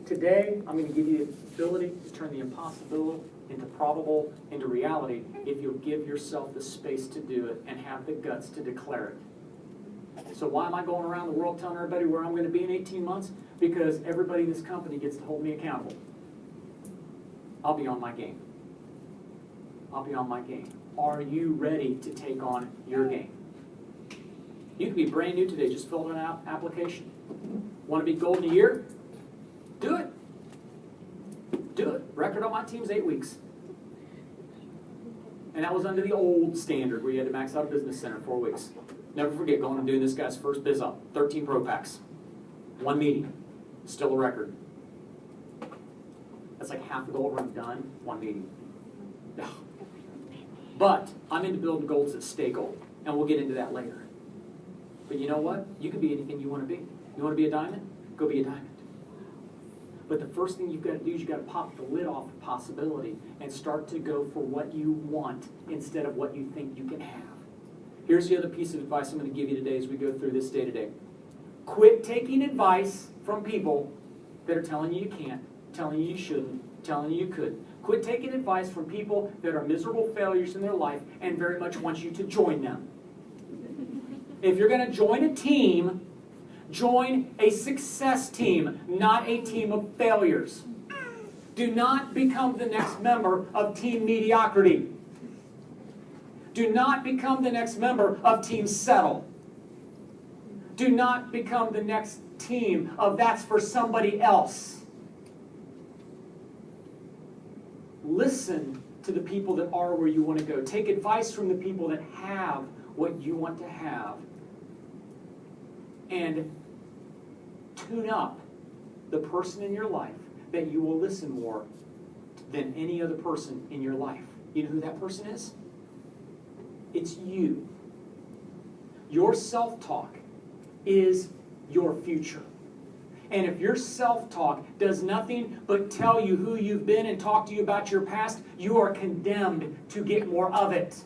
Today, I'm going to give you the ability to turn the impossible into probable, into reality, if you'll give yourself the space to do it and have the guts to declare it. So why am I going around the world telling everybody where I'm going to be in 18 months? Because everybody in this company gets to hold me accountable. I'll be on my game. I'll be on my game. Are you ready to take on your game? You can be brand new today, just fill out an application. Want to be golden a year? Do it. Do it. Record on my team's 8 weeks. And that was under the old standard where you had to max out a business center in 4 weeks. Never forget going and doing this guy's first biz up. 13 pro packs. 1 meeting. Still a record. That's like half the goal run done, 1 meeting. But I'm into building goals that stay gold. And we'll get into that later. But you know what? You can be anything you want to be. You want to be a diamond? Go be a diamond. But the first thing you've got to do is you've got to pop the lid off of possibility and start to go for what you want instead of what you think you can have. Here's the other piece of advice I'm going to give you today as we go through this day today. Quit taking advice from people that are telling you you can't, telling you you shouldn't, telling you you couldn't. Quit taking advice from people that are miserable failures in their life and very much want you to join them. If you're going to join a team, join a success team, not a team of failures. Do not become the next member of Team Mediocrity. Do not become the next member of Team Settle. Do not become the next team of That's for somebody else. Listen to the people that are where you want to go. Take advice from the people that have what you want to have. And tune up the person in your life that you will listen more than any other person in your life. You know who that person is? It's you. Your self-talk is your future. And if your self-talk does nothing but tell you who you've been and talk to you about your past, you are condemned to get more of it.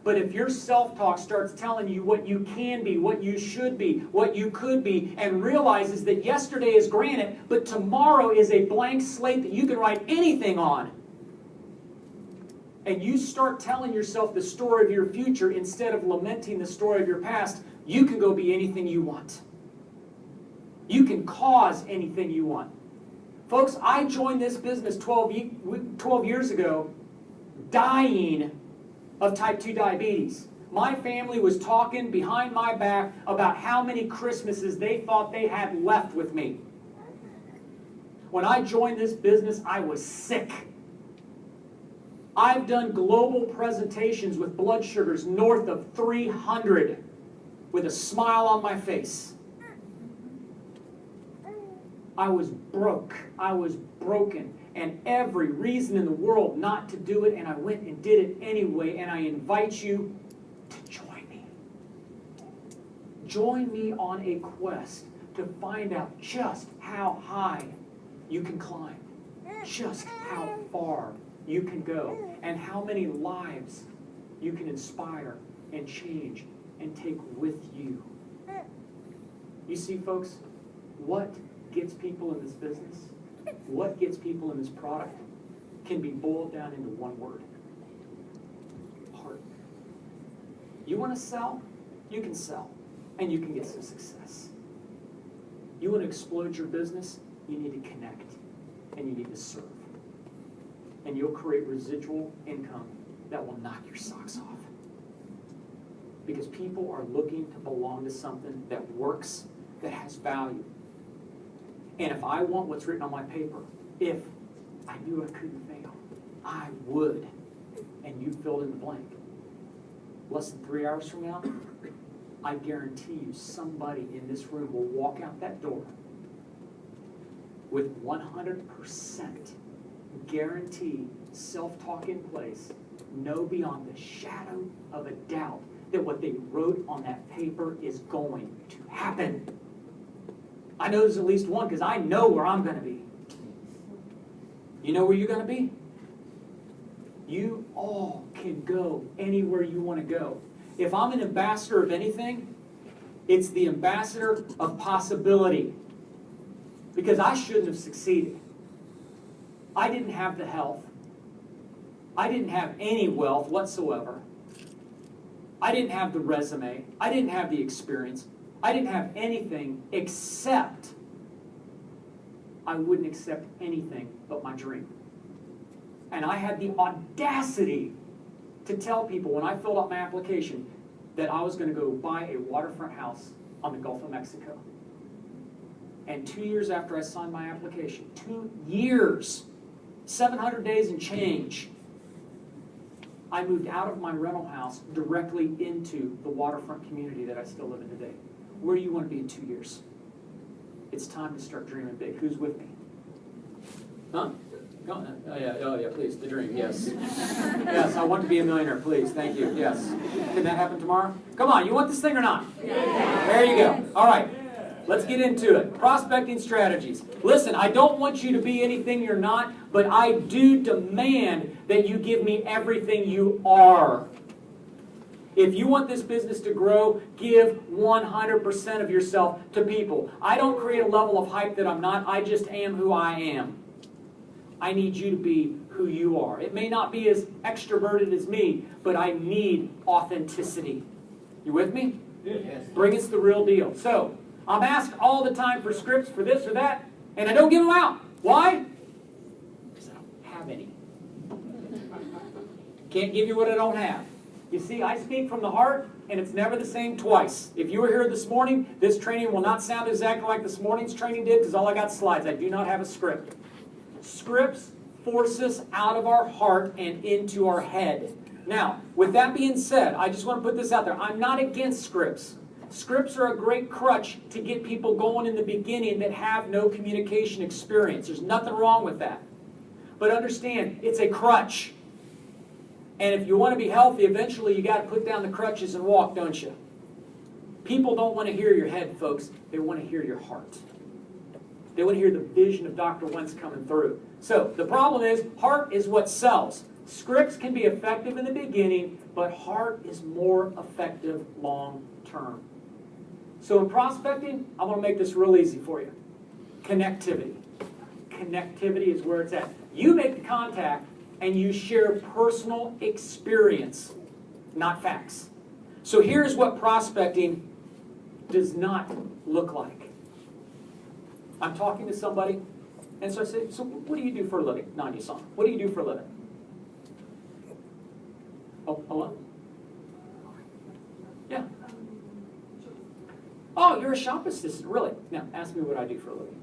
But if your self-talk starts telling you what you can be, what you should be, what you could be, and realizes that yesterday is granite, but tomorrow is a blank slate that you can write anything on, and you start telling yourself the story of your future instead of lamenting the story of your past, you can go be anything you want. You can cause anything you want. Folks, I joined this business 12 years ago dying of type 2 diabetes. My family was talking behind my back about how many Christmases they thought they had left with me. When I joined this business, I was sick. I've done global presentations with blood sugars north of 300 with a smile on my face. I was broke. I was broken. And every reason in the world not to do it, and I went and did it anyway, and I invite you to join me. Join me on a quest to find out just how high you can climb, just how far you can go, and how many lives you can inspire and change and take with you. You see, folks, what gets people in this business, what gets people in this product, can be boiled down into one word: heart. You want to sell? You can sell, and you can get some success. You want to explode your business? You need to connect, and you need to serve. And you'll create residual income that will knock your socks off. Because people are looking to belong to something that works, that has value. And if I want what's written on my paper, if I knew I couldn't fail, I would. And you filled in the blank. Less than 3 hours from now, I guarantee you somebody in this room will walk out that door with 100% guarantee, self-talk in place, know beyond the shadow of a doubt that what they wrote on that paper is going to happen. I know there's at least one because I know where I'm going to be. You know where you're going to be? You all can go anywhere you want to go. If I'm an ambassador of anything, it's the ambassador of possibility. because I shouldn't have succeeded. I didn't have the health. I didn't have any wealth whatsoever. I didn't have the resume. I didn't have the experience. I didn't have anything except I wouldn't accept anything but my dream. And I had the audacity to tell people when I filled out my application that I was going to go buy a waterfront house on the Gulf of Mexico. And 2 years after I signed my application, 2 years, 700 days and change, I moved out of my rental house directly into the waterfront community that I still live in today. Where do you want to be in 2 years? It's time to start dreaming big. Who's with me? Huh? Go on. Oh yeah, please, the dream, yes. Yes, I want to be a millionaire, please, thank you, yes. Can that happen tomorrow? Come on, you want this thing or not? Yeah. There you go. All right, let's get into it. Prospecting strategies. Listen, I don't want you to be anything you're not, but I do demand that you give me everything you are. If you want this business to grow, give 100% of yourself to people. I don't create a level of hype that I'm not, I just am who I am. I need you to be who you are. It may not be as extroverted as me, but I need authenticity. You with me? Yes. Bring us the real deal. So, I'm asked all the time for scripts for this or that, and I don't give them out. Why? Because I don't have any. Can't give you what I don't have. You see, I speak from the heart, and it's never the same twice. If you were here this morning, this training will not sound exactly like this morning's training did, because all I got is slides. I do not have a script. Scripts force us out of our heart and into our head. Now, with that being said, I just want to put this out there. I'm not against scripts. Scripts are a great crutch to get people going in the beginning that have no communication experience. There's nothing wrong with that. But understand, it's a crutch. And if you want to be healthy, eventually you got to put down the crutches and walk, don't you? People don't want to hear your head, folks. They want to hear your heart. They want to hear the vision of Dr. Wentz coming through. So the problem is, heart is what sells. Scripts can be effective in the beginning, but heart is more effective long term. So in prospecting, I'm going to make this real easy for you. Connectivity. Connectivity is where it's at. You make the contact and you share personal experience, not facts. So here's what prospecting does not look like. I'm talking to somebody, and so I say, so what do you do for a living? Nanya-san, what do you do for a living? Oh, hello? Yeah. Oh, you're a shop assistant, really? Now, ask me what I do for a living.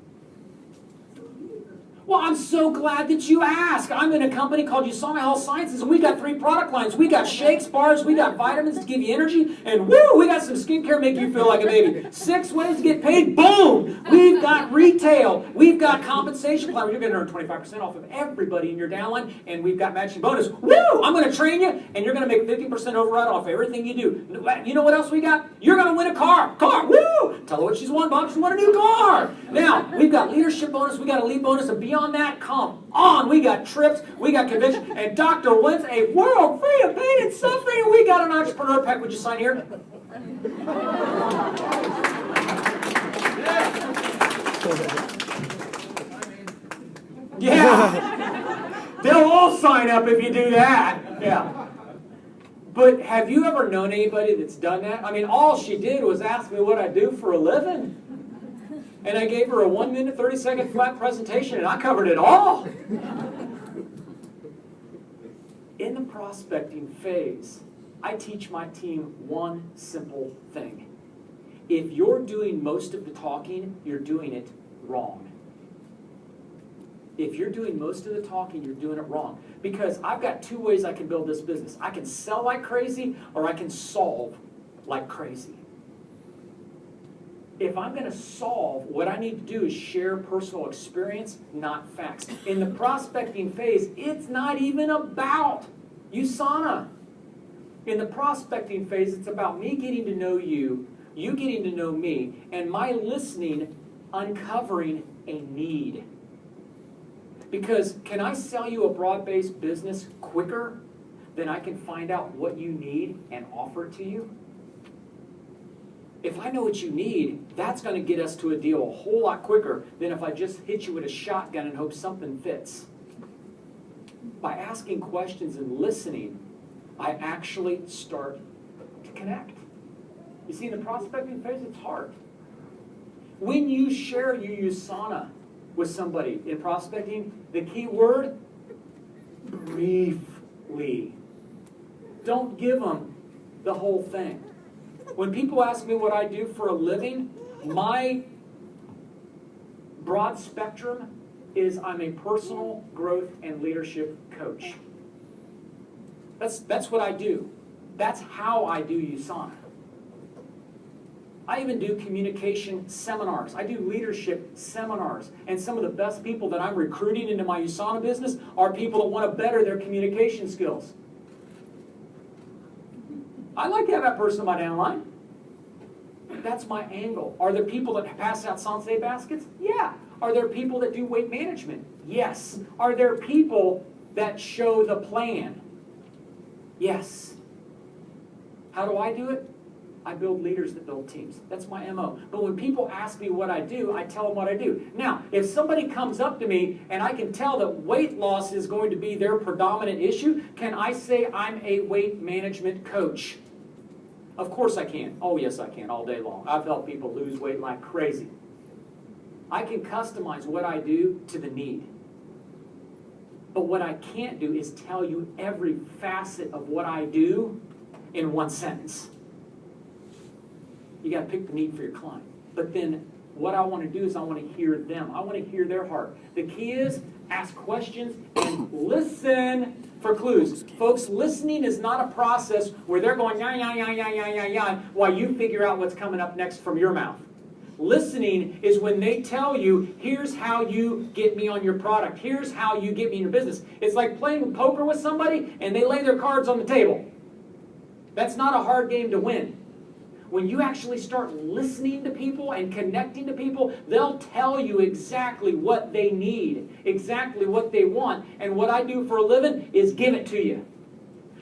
Well, I'm so glad that you asked. I'm in a company called Usama Health Sciences, and we got 3 product lines. We got shakes, bars, we got vitamins to give you energy, and woo, we got some skincare make you feel like a baby. 6 ways to get paid, boom! We've got retail. We've got compensation plan. You're going to earn 25% off of everybody in your downline, and we've got matching bonus. Woo! I'm going to train you, and you're going to make 50% override off everything you do. You know what else we got? You're going to win a car. Car, woo! Tell her what she's won, Bob. She's won a new car. Now, we've got leadership bonus, we got a lead bonus, and beyond that, come on. We got trips, we got convention, and Dr. Wentz, a world free of pain and suffering, and we got an entrepreneur pack. Would you sign here? Yeah. They'll all sign up if you do that. Yeah. But have you ever known anybody that's done that? I mean, all she did was ask me what I do for a living. And I gave her a 1 minute, 30-second flat presentation, and I covered it all. In the prospecting phase, I teach my team one simple thing. If you're doing most of the talking, you're doing it wrong. If you're doing most of the talking, you're doing it wrong. Because I've got 2 ways I can build this business. I can sell like crazy, or I can solve like crazy. If I'm going to solve, what I need to do is share personal experience, not facts. In the prospecting phase, it's not even about USANA. In the prospecting phase, it's about me getting to know you, you getting to know me, and my listening uncovering a need. Because can I sell you a broad-based business quicker than I can find out what you need and offer it to you? if I know what you need, that's going to get us to a deal a whole lot quicker than if I just hit you with a shotgun and hope something fits. By asking questions and listening, I actually start to connect. You see, in the prospecting phase, it's hard. When you share your USANA with somebody in prospecting, the key word, briefly. Don't give them the whole thing. When people ask me what I do for a living, my broad spectrum is I'm a personal growth and leadership coach. That's what I do. That's how I do USANA. I even do communication seminars. I do leadership seminars. And some of the best people that I'm recruiting into my USANA business are people that want to better their communication skills. I'd like to have that person in my downline. That's my angle. Are there people that pass out Sensei baskets? Yeah. Are there people that do weight management? Yes. Are there people that show the plan? Yes. How do I do it? I build leaders that build teams. That's my MO. But when people ask me what I do, I tell them what I do. Now, if somebody comes up to me and I can tell that weight loss is going to be their predominant issue, can I say I'm a weight management coach? Of course I can. Oh, yes, I can, all day long. I've helped people lose weight like crazy. I can customize what I do to the need. But what I can't do is tell you every facet of what I do in one sentence. You got to pick the need for your client. But then what I want to do is I want to hear them. I want to hear their heart. The key is ask questions and listen for clues. Folks, listening is not a process where they're going, yeah, yeah, yeah, yeah, yeah, yeah, yeah, while you figure out what's coming up next from your mouth. Listening is when they tell you, here's how you get me on your product. Here's how you get me in your business. It's like playing poker with somebody and they lay their cards on the table. That's not a hard game to win. When you actually start listening to people and connecting to people, they'll tell you exactly what they need, exactly what they want. And what I do for a living is give it to you.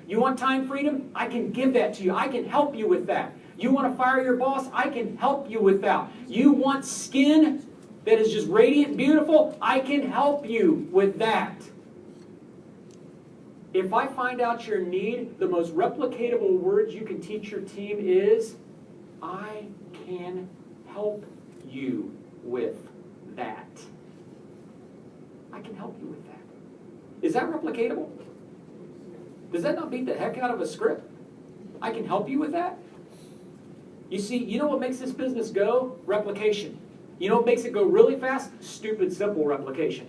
You want time freedom? I can give that to you. I can help you with that. You want to fire your boss? I can help you with that. You want skin that is just radiant and beautiful? I can help you with that. If I find out your need, the most replicatable words you can teach your team is, I can help you with that. I can help you with that. Is that replicatable? Does that not beat the heck out of a script? I can help you with that? You see, you know what makes this business go? Replication. You know what makes it go really fast? Stupid, simple replication.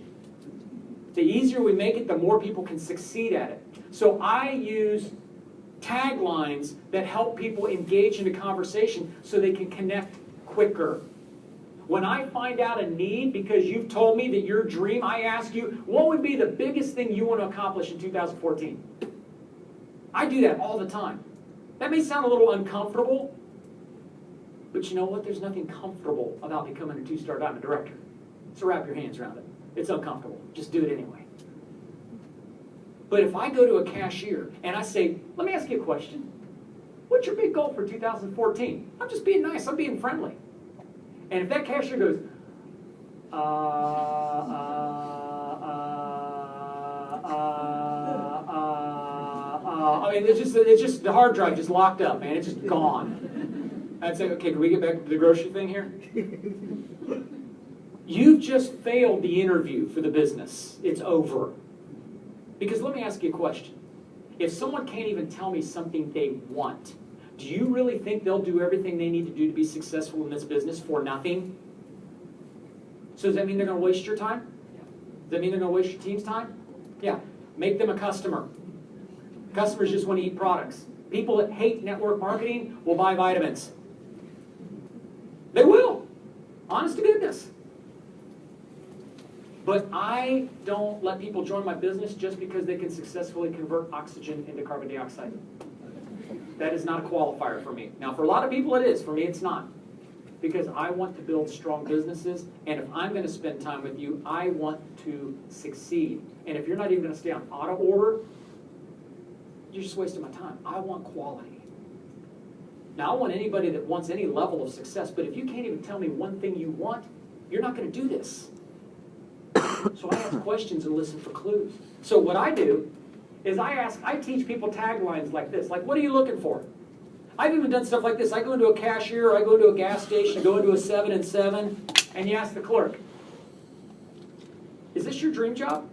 The easier we make it, the more people can succeed at it. So I use taglines that help people engage in a conversation so they can connect quicker. When I find out a need because you've told me that your dream, I ask you, what would be the biggest thing you want to accomplish in 2014? I do that all the time. That may sound a little uncomfortable, but you know what? There's nothing comfortable about becoming a 2-star diamond director. So wrap your hands around it. It's uncomfortable. Just do it anyway. But if I go to a cashier and I say, let me ask you a question. What's your big goal for 2014? I'm just being nice. I'm being friendly. And if that cashier goes, I mean, it's just the hard drive just locked up, man. It's just gone. I'd say, okay, can we get back to the grocery thing here? You've just failed the interview for the business. It's over. Because let me ask you a question. If someone can't even tell me something they want, do you really think they'll do everything they need to do to be successful in this business for nothing? So does that mean they're going to waste your time? Does that mean they're going to waste your team's time? Yeah. Make them a customer. Customers just want to eat products. People that hate network marketing will buy vitamins. They will. Honest to goodness. But I don't let people join my business just because they can successfully convert oxygen into carbon dioxide. That is not a qualifier for me. Now, for a lot of people it is. For me, it's not. Because I want to build strong businesses, and if I'm going to spend time with you, I want to succeed. And if you're not even going to stay on auto order, you're just wasting my time. I want quality. Now, I want anybody that wants any level of success, but if you can't even tell me one thing you want, you're not going to do this. So I ask questions and listen for clues. So what I do is I teach people taglines like this, like, what are you looking for? I've even done stuff like this. I go into a cashier, or I go into a gas station, I go into a 7-and-7, and you ask the clerk, is this your dream job?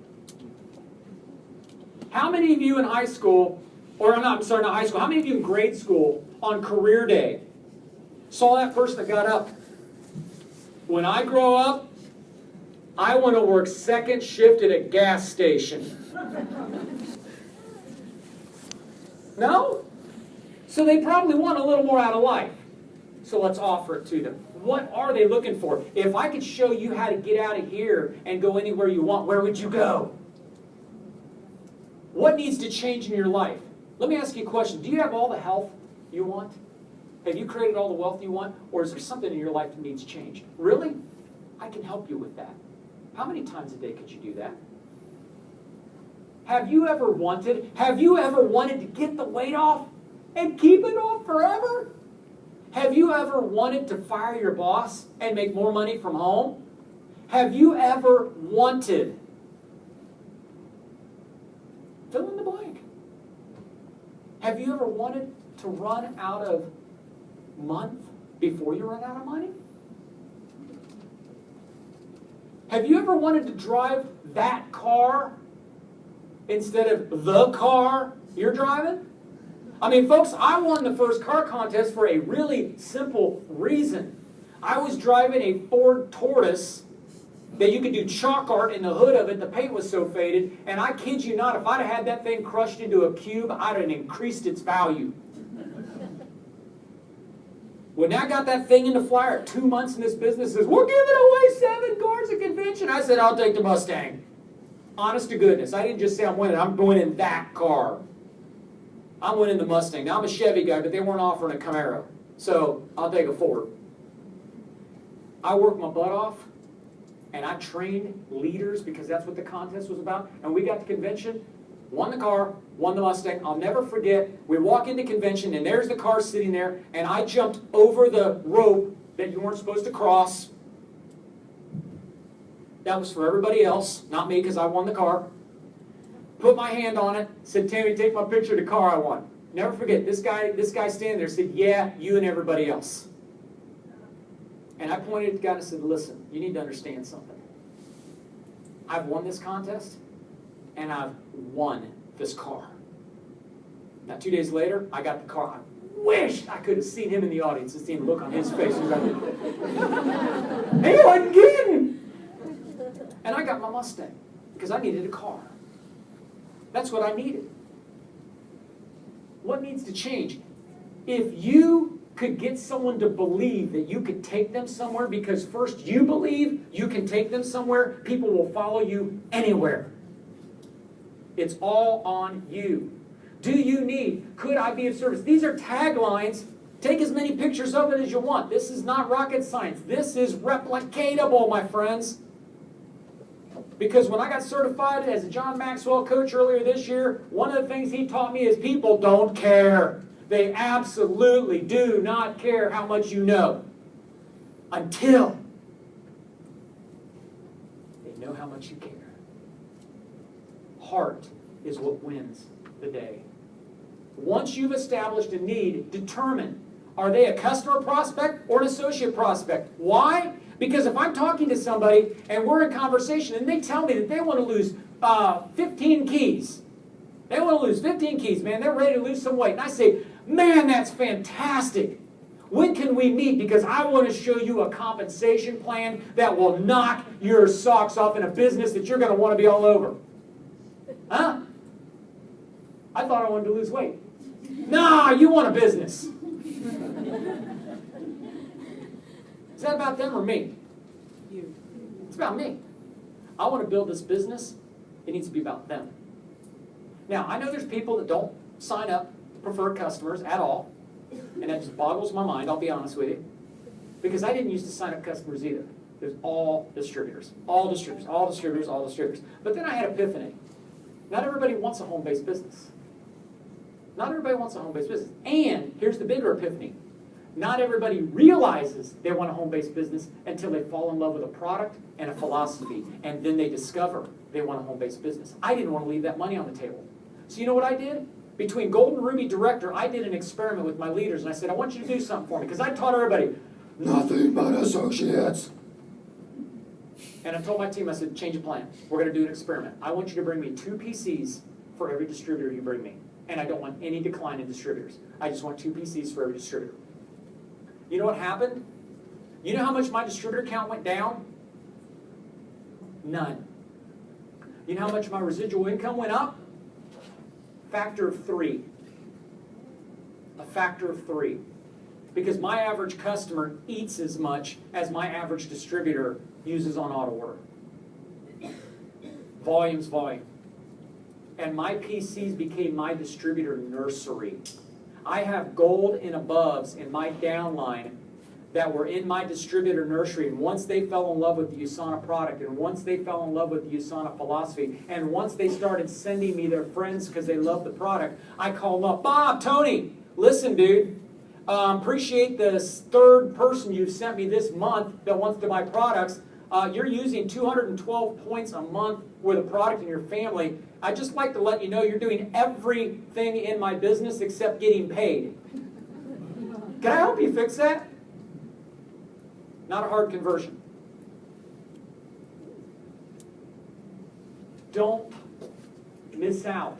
How many of you in high school, or not high school, how many of you in grade school on career day saw that person that got up? When I grow up, I want to work second shift at a gas station. No? So they probably want a little more out of life. So let's offer it to them. What are they looking for? If I could show you how to get out of here and go anywhere you want, where would you go? What needs to change in your life? Let me ask you a question. Do you have all the health you want? Have you created all the wealth you want? Or is there something in your life that needs change? Really? I can help you with that. How many times a day could you do that? Have you ever wanted to get the weight off and keep it off forever? Have you ever wanted to fire your boss and make more money from home? Have you ever wanted? Fill in the blank. Have you ever wanted to run out of month before you run out of money? Have you ever wanted to drive that car instead of the car you're driving? I mean, folks, I won the first car contest for a really simple reason. I was driving a Ford Taurus that you could do chalk art in the hood of it. The paint was so faded. And I kid you not, if I'd have had that thing crushed into a cube, I'd have increased its value. When I got that thing in the flyer, 2 months in this business, says, we're giving away 7 cars at convention. I said, I'll take the Mustang. Honest to goodness. I didn't just say I'm winning. I'm winning that car. I'm winning the Mustang. Now, I'm a Chevy guy, but they weren't offering a Camaro. So I'll take a Ford. I worked my butt off, and I trained leaders because that's what the contest was about. And we got to convention, won the car, won the Mustang. I'll never forget, we walk into convention, and there's the car sitting there, and I jumped over the rope that you weren't supposed to cross. That was for everybody else, not me, because I won the car. Put my hand on it, said, Tammy, take my picture of the car I won. Never forget, this guy standing there said, yeah, you and everybody else. And I pointed at the guy and said, listen, you need to understand something. I've won this contest, and I've won this car. Now, 2 days later, I got the car. I wished I could have seen him in the audience and seen the look on his face. He wasn't kidding. And I got my Mustang because I needed a car. That's what I needed. What needs to change? If you could get someone to believe that you could take them somewhere because first you believe you can take them somewhere, people will follow you anywhere. It's all on you. Do you need? Could I be of service? These are taglines. Take as many pictures of it as you want. This is not rocket science. This is replicatable, my friends. Because when I got certified as a John Maxwell coach earlier this year, one of the things he taught me is people don't care. They absolutely do not care how much you know until they know how much you care. Heart is what wins the day. Once you've established a need, determine, are they a customer prospect or an associate prospect? Why? Because if I'm talking to somebody and we're in conversation and they tell me that they want to lose 15 keys. They want to lose 15 keys, man. They're ready to lose some weight. And I say, man, that's fantastic. When can we meet? Because I want to show you a compensation plan that will knock your socks off in a business that you're going to want to be all over. Huh? I thought I wanted to lose weight. Nah, you want a business. Is that about them or me? You. It's about me. I want to build this business. It needs to be about them. Now, I know there's people that don't sign up preferred customers at all, and that just boggles my mind, I'll be honest with you, because I didn't used to sign up customers either. There's all distributors, all distributors, all distributors, all distributors. But then I had epiphany. Not everybody wants a home-based business. Not everybody wants a home-based business. And here's the bigger epiphany. Not everybody realizes they want a home-based business until they fall in love with a product and a philosophy, and then they discover they want a home-based business. I didn't want to leave that money on the table. So you know what I did? Between Golden Ruby Director, I did an experiment with my leaders, and I said, I want you to do something for me, because I taught everybody, nothing but associates. And I told my team, I said, change of plan. We're going to do an experiment. I want you to bring me 2 PCs for every distributor you bring me. And I don't want any decline in distributors. I just want 2 PCs for every distributor. You know what happened? You know how much my distributor count went down? None. You know how much my residual income went up? Factor of 3. A factor of 3. Because my average customer eats as much as my average distributor uses on auto order. Volume's volume. And my PCs became my distributor nursery. I have gold and aboves in my downline that were in my distributor nursery, and once they fell in love with the USANA product, and once they fell in love with the USANA philosophy, and once they started sending me their friends because they love the product, I call them up, Bob, Tony, listen, dude, appreciate this 3rd person you've sent me this month that wants to buy products. You're using 212 points a month with a product in your family. I'd just like to let you know you're doing everything in my business except getting paid. Can I help you fix that? Not a hard conversion. Don't miss out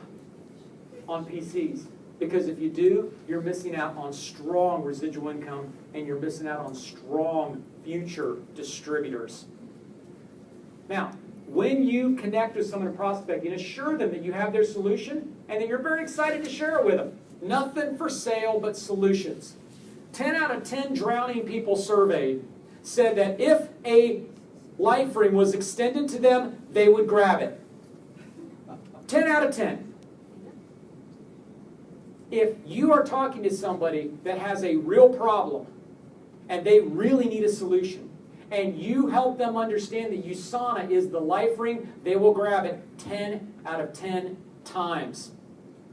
on PCs, because if you do, you're missing out on strong residual income, and you're missing out on strong future distributors. Now, when you connect with someone prospecting, assure them that you have their solution and that you're very excited to share it with them. Nothing for sale but solutions. 10 out of 10 drowning people surveyed said that if a life ring was extended to them, they would grab it. 10 out of 10. If you are talking to somebody that has a real problem and they really need a solution, and you help them understand that USANA is the life ring, they will grab it 10 out of 10 times.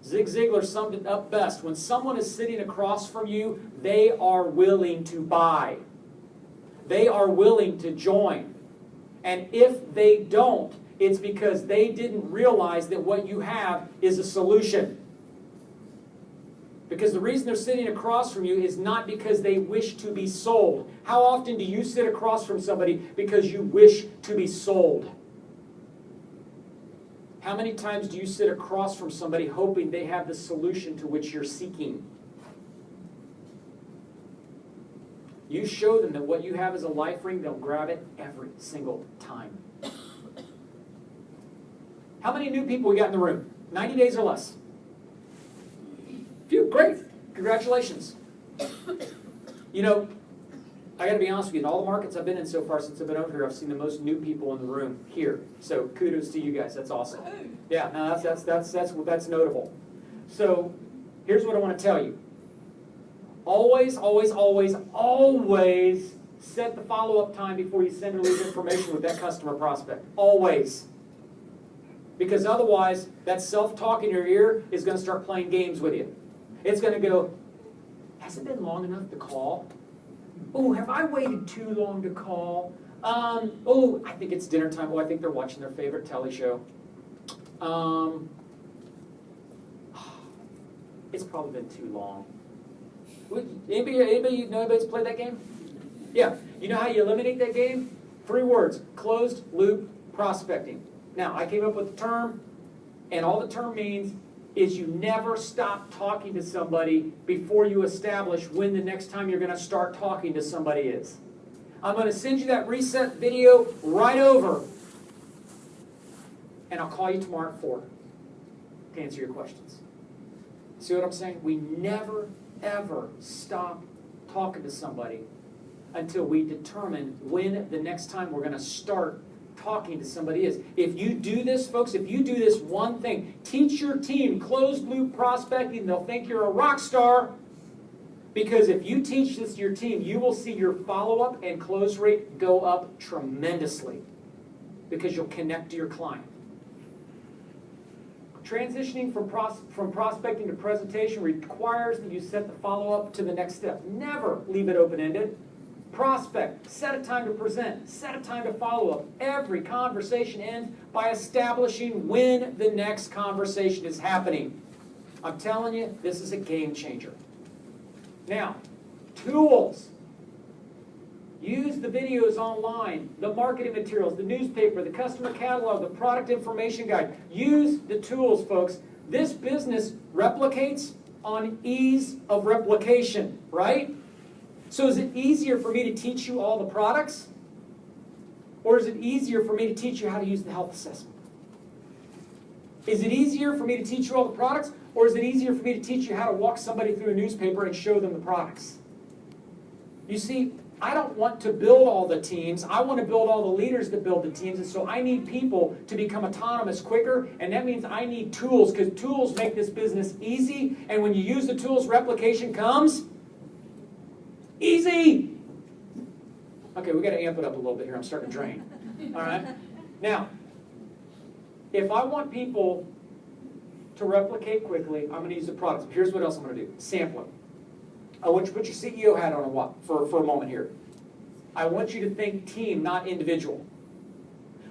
Zig Ziglar summed it up best. When someone is sitting across from you, they are willing to buy. They are willing to join. And if they don't, it's because they didn't realize that what you have is a solution. Because the reason they're sitting across from you is not because they wish to be sold. How often do you sit across from somebody because you wish to be sold? How many times do you sit across from somebody hoping they have the solution to which you're seeking? You show them that what you have is a life ring, they'll grab it every single time. How many new people we got in the room? 90 days or less? Phew, great. Congratulations. You know, I got to be honest with you, in all the markets I've been in so far since I've been over here, I've seen the most new people in the room here. So kudos to you guys. That's awesome. Yeah, no, that's notable. So here's what I want to tell you. Always, always, always, always set the follow-up time before you send or leave information with that customer prospect. Always. Because otherwise, that self-talk in your ear is going to start playing games with you. It's going to go, has it been long enough to call? Oh, have I waited too long to call? Oh, I think it's dinner time. Oh, I think they're watching their favorite telly show. It's probably been too long. Anybody know anybody's played that game? Yeah. You know how you eliminate that game? 3 words. Closed loop prospecting. Now, I came up with the term, and all the term means is you never stop talking to somebody before you establish when the next time you're going to start talking to somebody is. I'm going to send you that reset video right over, and I'll call you tomorrow at 4 to answer your questions. See what I'm saying? We never, ever stop talking to somebody until we determine when the next time we're going to start talking to somebody is. If you do this, folks, if you do this one thing, teach your team closed loop prospecting, they'll think you're a rock star. Because if you teach this to your team, you will see your follow-up and close rate go up tremendously. Because you'll connect to your client. Transitioning from prospecting to presentation requires that you set the follow-up to the next step. Never leave it open-ended. Prospect, set a time to present, set a time to follow up. Every conversation ends by establishing when the next conversation is happening. I'm telling you, this is a game changer. Now, tools. Use the videos online, the marketing materials, the newspaper, the customer catalog, the product information guide. Use the tools, folks. This business replicates on ease of replication, right? So is it easier for me to teach you all the products? Or is it easier for me to teach you how to use the health assessment? Is it easier for me to teach you all the products? Or is it easier for me to teach you how to walk somebody through a newspaper and show them the products? You see, I don't want to build all the teams. I want to build all the leaders that build the teams. And so I need people to become autonomous quicker. And that means I need tools, because tools make this business easy. And when you use the tools, replication comes easy. Okay, we got to amp it up a little bit here. I'm starting to drain. All right? Now, if I want people to replicate quickly, I'm going to use the products. But here's what else I'm going to do. Sampling. I want you to put your CEO hat on for a moment here. I want you to think team, not individual.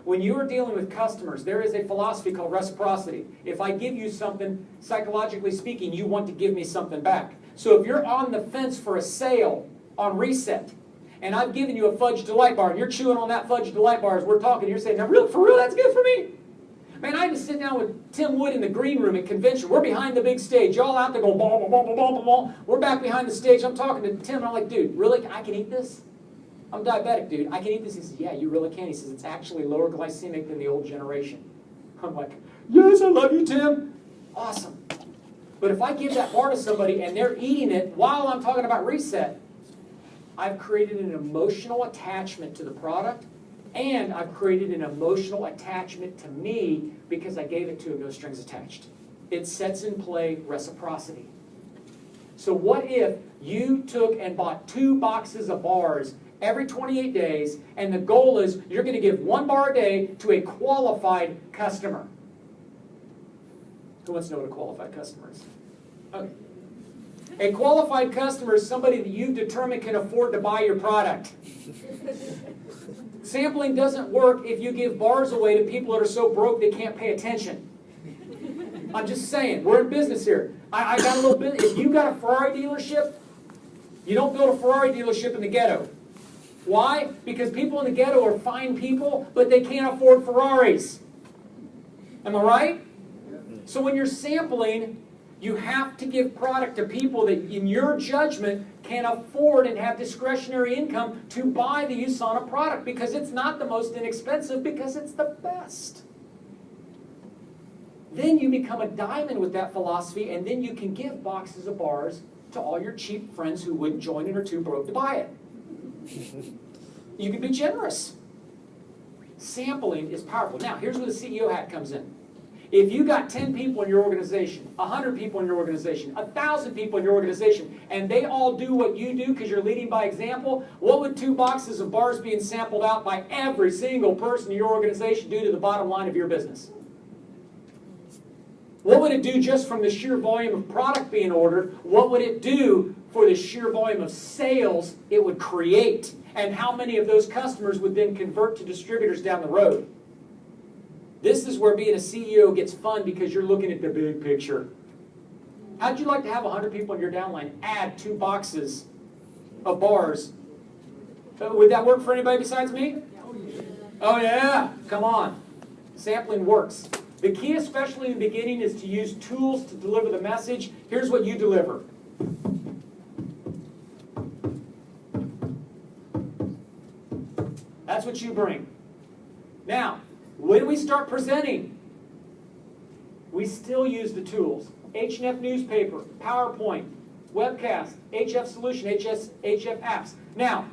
When you are dealing with customers, there is a philosophy called reciprocity. If I give you something, psychologically speaking, you want to give me something back. So if you're on the fence for a sale on Reset, and I've given you a Fudge Delight bar, and you're chewing on that Fudge Delight bar as we're talking, you're saying, now, for real, that's good for me? Man, I had to sit down with Tim Wood in the green room at convention. We're behind the big stage. Y'all out there going, blah, blah, blah, blah, blah, blah. We're back behind the stage. I'm talking to Tim, and I'm like, dude, really? I can eat this? I'm diabetic, dude. I can eat this? He says, yeah, you really can. He says, it's actually lower glycemic than the old generation. I'm like, yes, I love you, Tim. Awesome. But if I give that bar to somebody and they're eating it while I'm talking about Reset, I've created an emotional attachment to the product. And I've created an emotional attachment to me because I gave it to him, no strings attached. It sets in play reciprocity. So what if you took and bought 2 boxes of bars every 28 days, and the goal is you're going to give 1 bar a day to a qualified customer? Who wants to know what a qualified customer is? Okay. A qualified customer is somebody that you've determined can afford to buy your product. Sampling doesn't work if you give bars away to people that are so broke they can't pay attention. I'm just saying, we're in business here. I got a little bit. If you got a Ferrari dealership, you don't build a Ferrari dealership in the ghetto. Why? Because people in the ghetto are fine people, but they can't afford Ferraris. Am I right? So when you're sampling, you have to give product to people that, in your judgment, can afford and have discretionary income to buy the USANA product, because it's not the most inexpensive, because it's the best. Then you become a diamond with that philosophy, and then you can give boxes of bars to all your cheap friends who wouldn't join it or too broke to buy it. You can be generous. Sampling is powerful. Now, here's where the CEO hat comes in. If you got 10 people in your organization, 100 people in your organization, 1,000 people in your organization, and they all do what you do because you're leading by example, what would 2 boxes of bars being sampled out by every single person in your organization do to the bottom line of your business? What would it do just from the sheer volume of product being ordered? What would it do for the sheer volume of sales it would create? And how many of those customers would then convert to distributors down the road? This is where being a CEO gets fun, because you're looking at the big picture. How'd you like to have 100 people in your downline add 2 boxes of bars? Would that work for anybody besides me? Oh yeah, come on. Sampling works. The key, especially in the beginning, is to use tools to deliver the message. Here's what you deliver. That's what you bring. Now, when we start presenting, we still use the tools. H&F newspaper, PowerPoint, webcast, HF solution, HF apps. Now,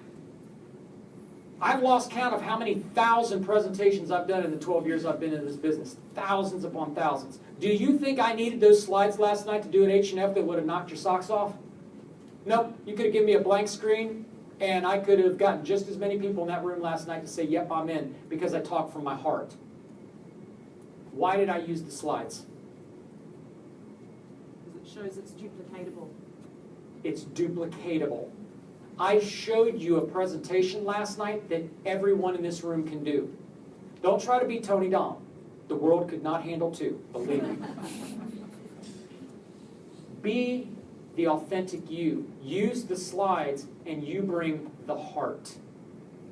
I've lost count of how many thousand presentations I've done in the 12 years I've been in this business. Thousands upon thousands. Do you think I needed those slides last night to do an H&F that would have knocked your socks off? Nope. You could have given me a blank screen, and I could have gotten just as many people in that room last night to say, yep, I'm in, because I talk from my heart. Why did I use the slides? shows it's duplicatable. It's duplicatable. I showed you a presentation last night that everyone in this room can do. Don't try to be Tony Dom. The world could not handle two, believe me. Be the authentic you. Use the slides and you bring the heart.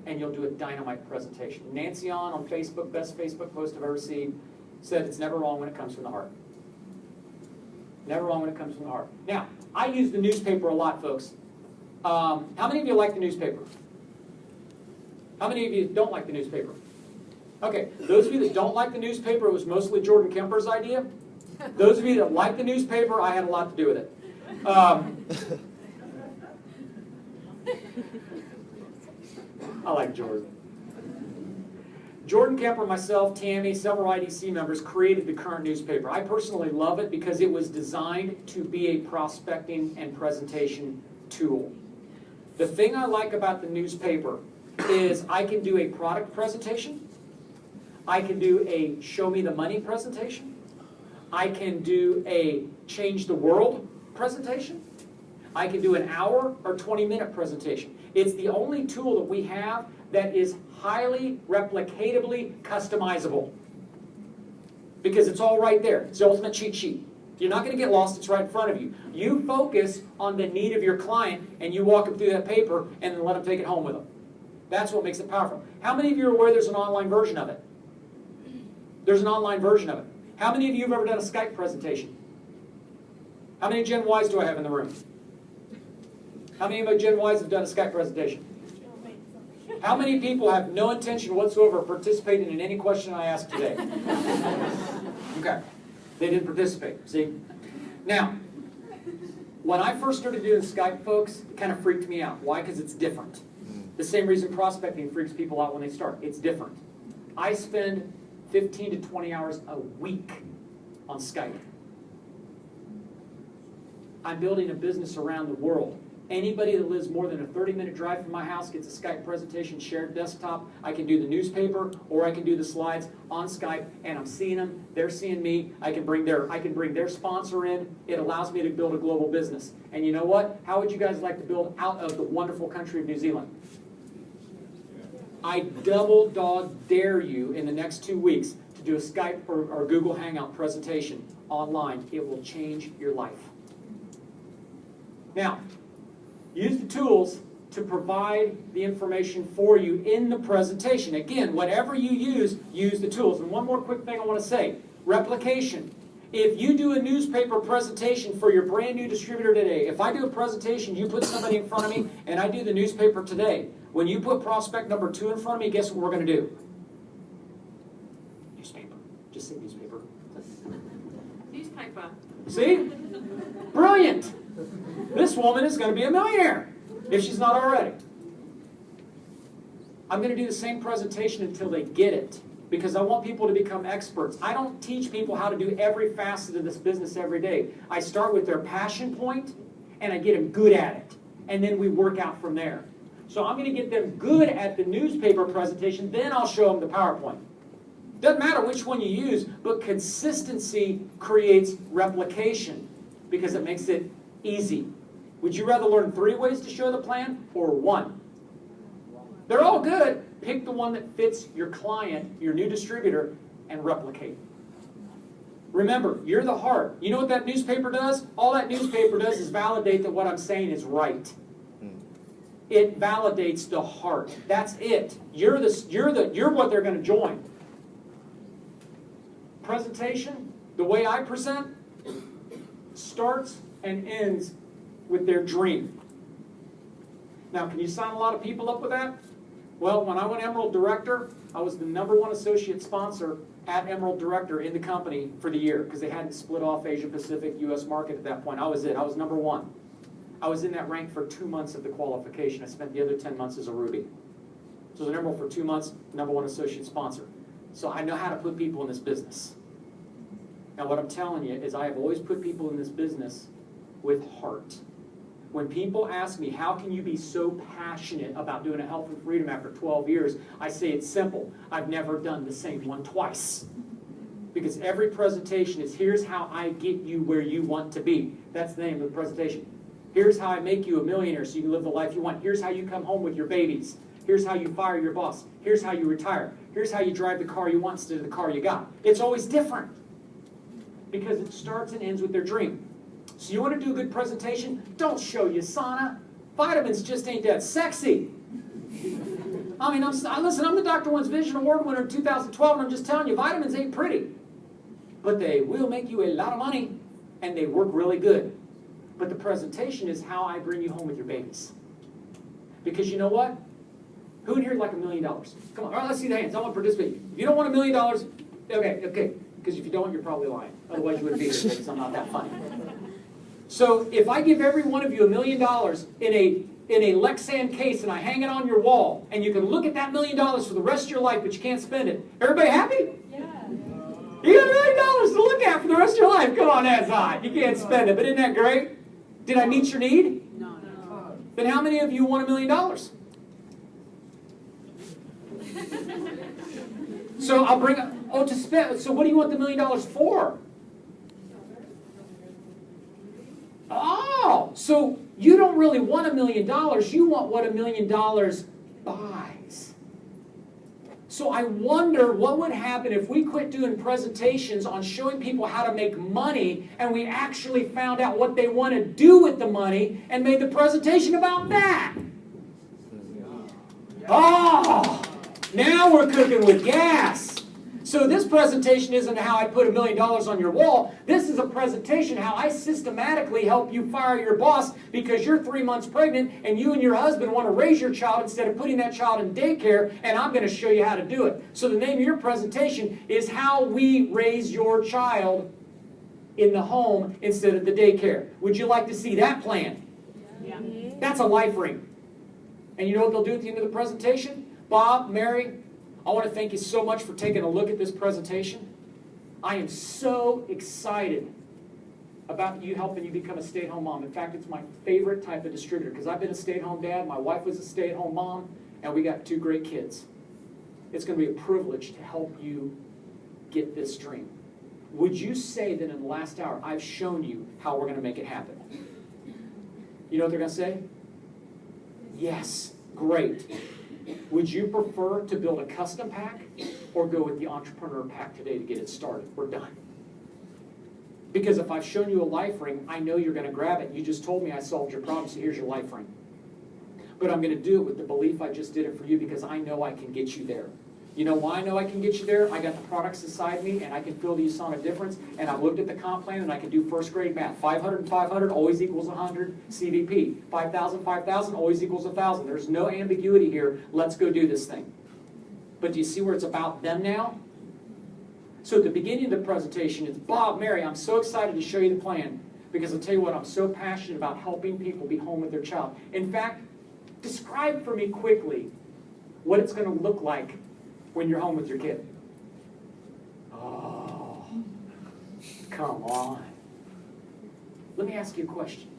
And you'll do a dynamite presentation. Nancy on Facebook, best Facebook post I've ever seen, said it's never wrong when it comes from the heart. Never wrong when it comes from the heart. Now, I use the newspaper a lot, folks. How many of you like the newspaper? How many of you don't like the newspaper? Okay, those of you that don't like the newspaper, it was mostly Jordan Kemper's idea. Those of you that like the newspaper, I had a lot to do with it. I like Jordan. Jordan Kemper, myself, Tammy, several IDC members created the current newspaper. I personally love it because it was designed to be a prospecting and presentation tool. The thing I like about the newspaper is I can do a product presentation, I can do a show me the money presentation, I can do a change the world presentation, I can do an hour or 20-minute presentation. It's the only tool that we have that is highly replicatably customizable. Because it's all right there. It's the ultimate cheat sheet. You're not going to get lost. It's right in front of you. You focus on the need of your client and you walk them through that paper and then let them take it home with them. That's what makes it powerful. How many of you are aware there's an online version of it? There's an online version of it. How many of you have ever done a Skype presentation? How many Gen Ys do I have in the room? How many of my Gen Ys have done a Skype presentation? How many people have no intention whatsoever of participating in any question I ask today? Okay. They didn't participate, see? Now, when I first started doing Skype, folks, it kind of freaked me out. Why? Because it's different. The same reason prospecting freaks people out when they start. It's different. I spend 15 to 20 hours a week on Skype. I'm building a business around the world. Anybody that lives more than a 30-minute drive from my house gets a Skype presentation, shared desktop. I can do the newspaper or I can do the slides on Skype, and I'm seeing them, they're seeing me. I can bring their sponsor in. It allows me to build a global business. And you know what? How would you guys like to build out of the wonderful country of New Zealand? I double dog dare you in the next 2 weeks to do a Skype or Google Hangout presentation online. It will change your life. Now, use the tools to provide the information for you in the presentation. Again, whatever you use the tools. And one more quick thing I want to say. Replication. If you do a newspaper presentation for your brand new distributor today, if I do a presentation, you put somebody in front of me, and I do the newspaper today, when you put prospect number 2 in front of me, guess what we're going to do? Newspaper. Just say newspaper. Newspaper. See? Brilliant. This woman is going to be a millionaire, if she's not already. I'm going to do the same presentation until they get it, because I want people to become experts. I don't teach people how to do every facet of this business every day. I start with their passion point, and I get them good at it, and then we work out from there. So I'm going to get them good at the newspaper presentation, then I'll show them the PowerPoint. Doesn't matter which one you use, but consistency creates replication, because it makes it easy. Would you rather learn 3 ways to show the plan or 1? They're all good. Pick the one that fits your client, your new distributor, and replicate. Remember, you're the heart. You know what that newspaper does? All that newspaper does is validate that what I'm saying is right. It validates the heart. That's it. You're what they're going to join. Presentation, the way I present, starts and ends with their dream. Now, can you sign a lot of people up with that? Well, when I went Emerald Director, I was the #1 associate sponsor at Emerald Director in the company for the year, because they hadn't split off Asia Pacific, US market at that point. I was it. I was #1. I was in that rank for 2 months of the qualification. I spent the other 10 months as a Ruby. So I was an Emerald for 2 months, #1 associate sponsor. So I know how to put people in this business. Now, what I'm telling you is I have always put people in this business with heart. When people ask me, how can you be so passionate about doing a health and freedom after 12 years, I say it's simple. I've never done the same one twice. Because every presentation is, here's how I get you where you want to be. That's the name of the presentation. Here's how I make you a millionaire so you can live the life you want. Here's how you come home with your babies. Here's how you fire your boss. Here's how you retire. Here's how you drive the car you want instead of the car you got. It's always different. Because it starts and ends with their dream. So you want to do a good presentation? Don't show USANA. Vitamins just ain't that sexy. I mean, listen, I'm the Dr. One's Vision Award winner in 2012, and I'm just telling you, vitamins ain't pretty. But they will make you a lot of money, and they work really good. But the presentation is how I bring you home with your babies. Because you know what? Who in here would like $1 million? Come on, all right, let's see the hands. I want to participate. If you don't want $1 million, okay. Because if you don't, you're probably lying. Otherwise, you wouldn't be here because I'm not that funny. So if I give every one of you $1 million in a Lexan case and I hang it on your wall, and you can look at that $1 million for the rest of your life, but you can't spend it, everybody happy? Yeah. You got $1 million to look at for the rest of your life. Come on, that's hot. You can't spend it, but isn't that great? Did I meet your need? No. Then how many of you want $1 million? So I'll bring up, to spend. So what do you want the $1 million for? Oh, so you don't really want $1 million. You want what $1 million buys. So I wonder what would happen if we quit doing presentations on showing people how to make money and we actually found out what they want to do with the money and made the presentation about that. Oh, now we're cooking with gas. So this presentation isn't how I put $1 million on your wall. This is a presentation how I systematically help you fire your boss because you're 3 months pregnant and you and your husband want to raise your child instead of putting that child in daycare, and I'm going to show you how to do it. So the name of your presentation is How We Raise Your Child in the Home Instead of the Daycare. Would you like to see that plan? Yeah. That's a life ring. And you know what they'll do at the end of the presentation? Bob, Mary, I want to thank you so much for taking a look at this presentation. I am so excited about you helping you become a stay-at-home mom. In fact, it's my favorite type of distributor because I've been a stay-at-home dad, my wife was a stay-at-home mom, and we got 2 great kids. It's going to be a privilege to help you get this dream. Would you say that in the last hour, I've shown you how we're going to make it happen? You know what they're going to say? Yes, great. Would you prefer to build a custom pack or go with the entrepreneur pack today to get it started? We're done. Because if I've shown you a life ring, I know you're going to grab it. You just told me I solved your problem, so here's your life ring. But I'm going to do it with the belief I just did it for you because I know I can get you there. You know why I know I can get you there? I got the products beside me, and I can feel the USANA difference, and I've looked at the comp plan, and I can do first grade math. 500 and 500 always equals 100 CVP. 5,000, 5,000 always equals 1,000. There's no ambiguity here. Let's go do this thing. But do you see where it's about them now? So at the beginning of the presentation, it's Bob, Mary, I'm so excited to show you the plan, because I'll tell you what, I'm so passionate about helping people be home with their child. In fact, describe for me quickly what it's going to look like when you're home with your kid. Oh, come on. Let me ask you a question.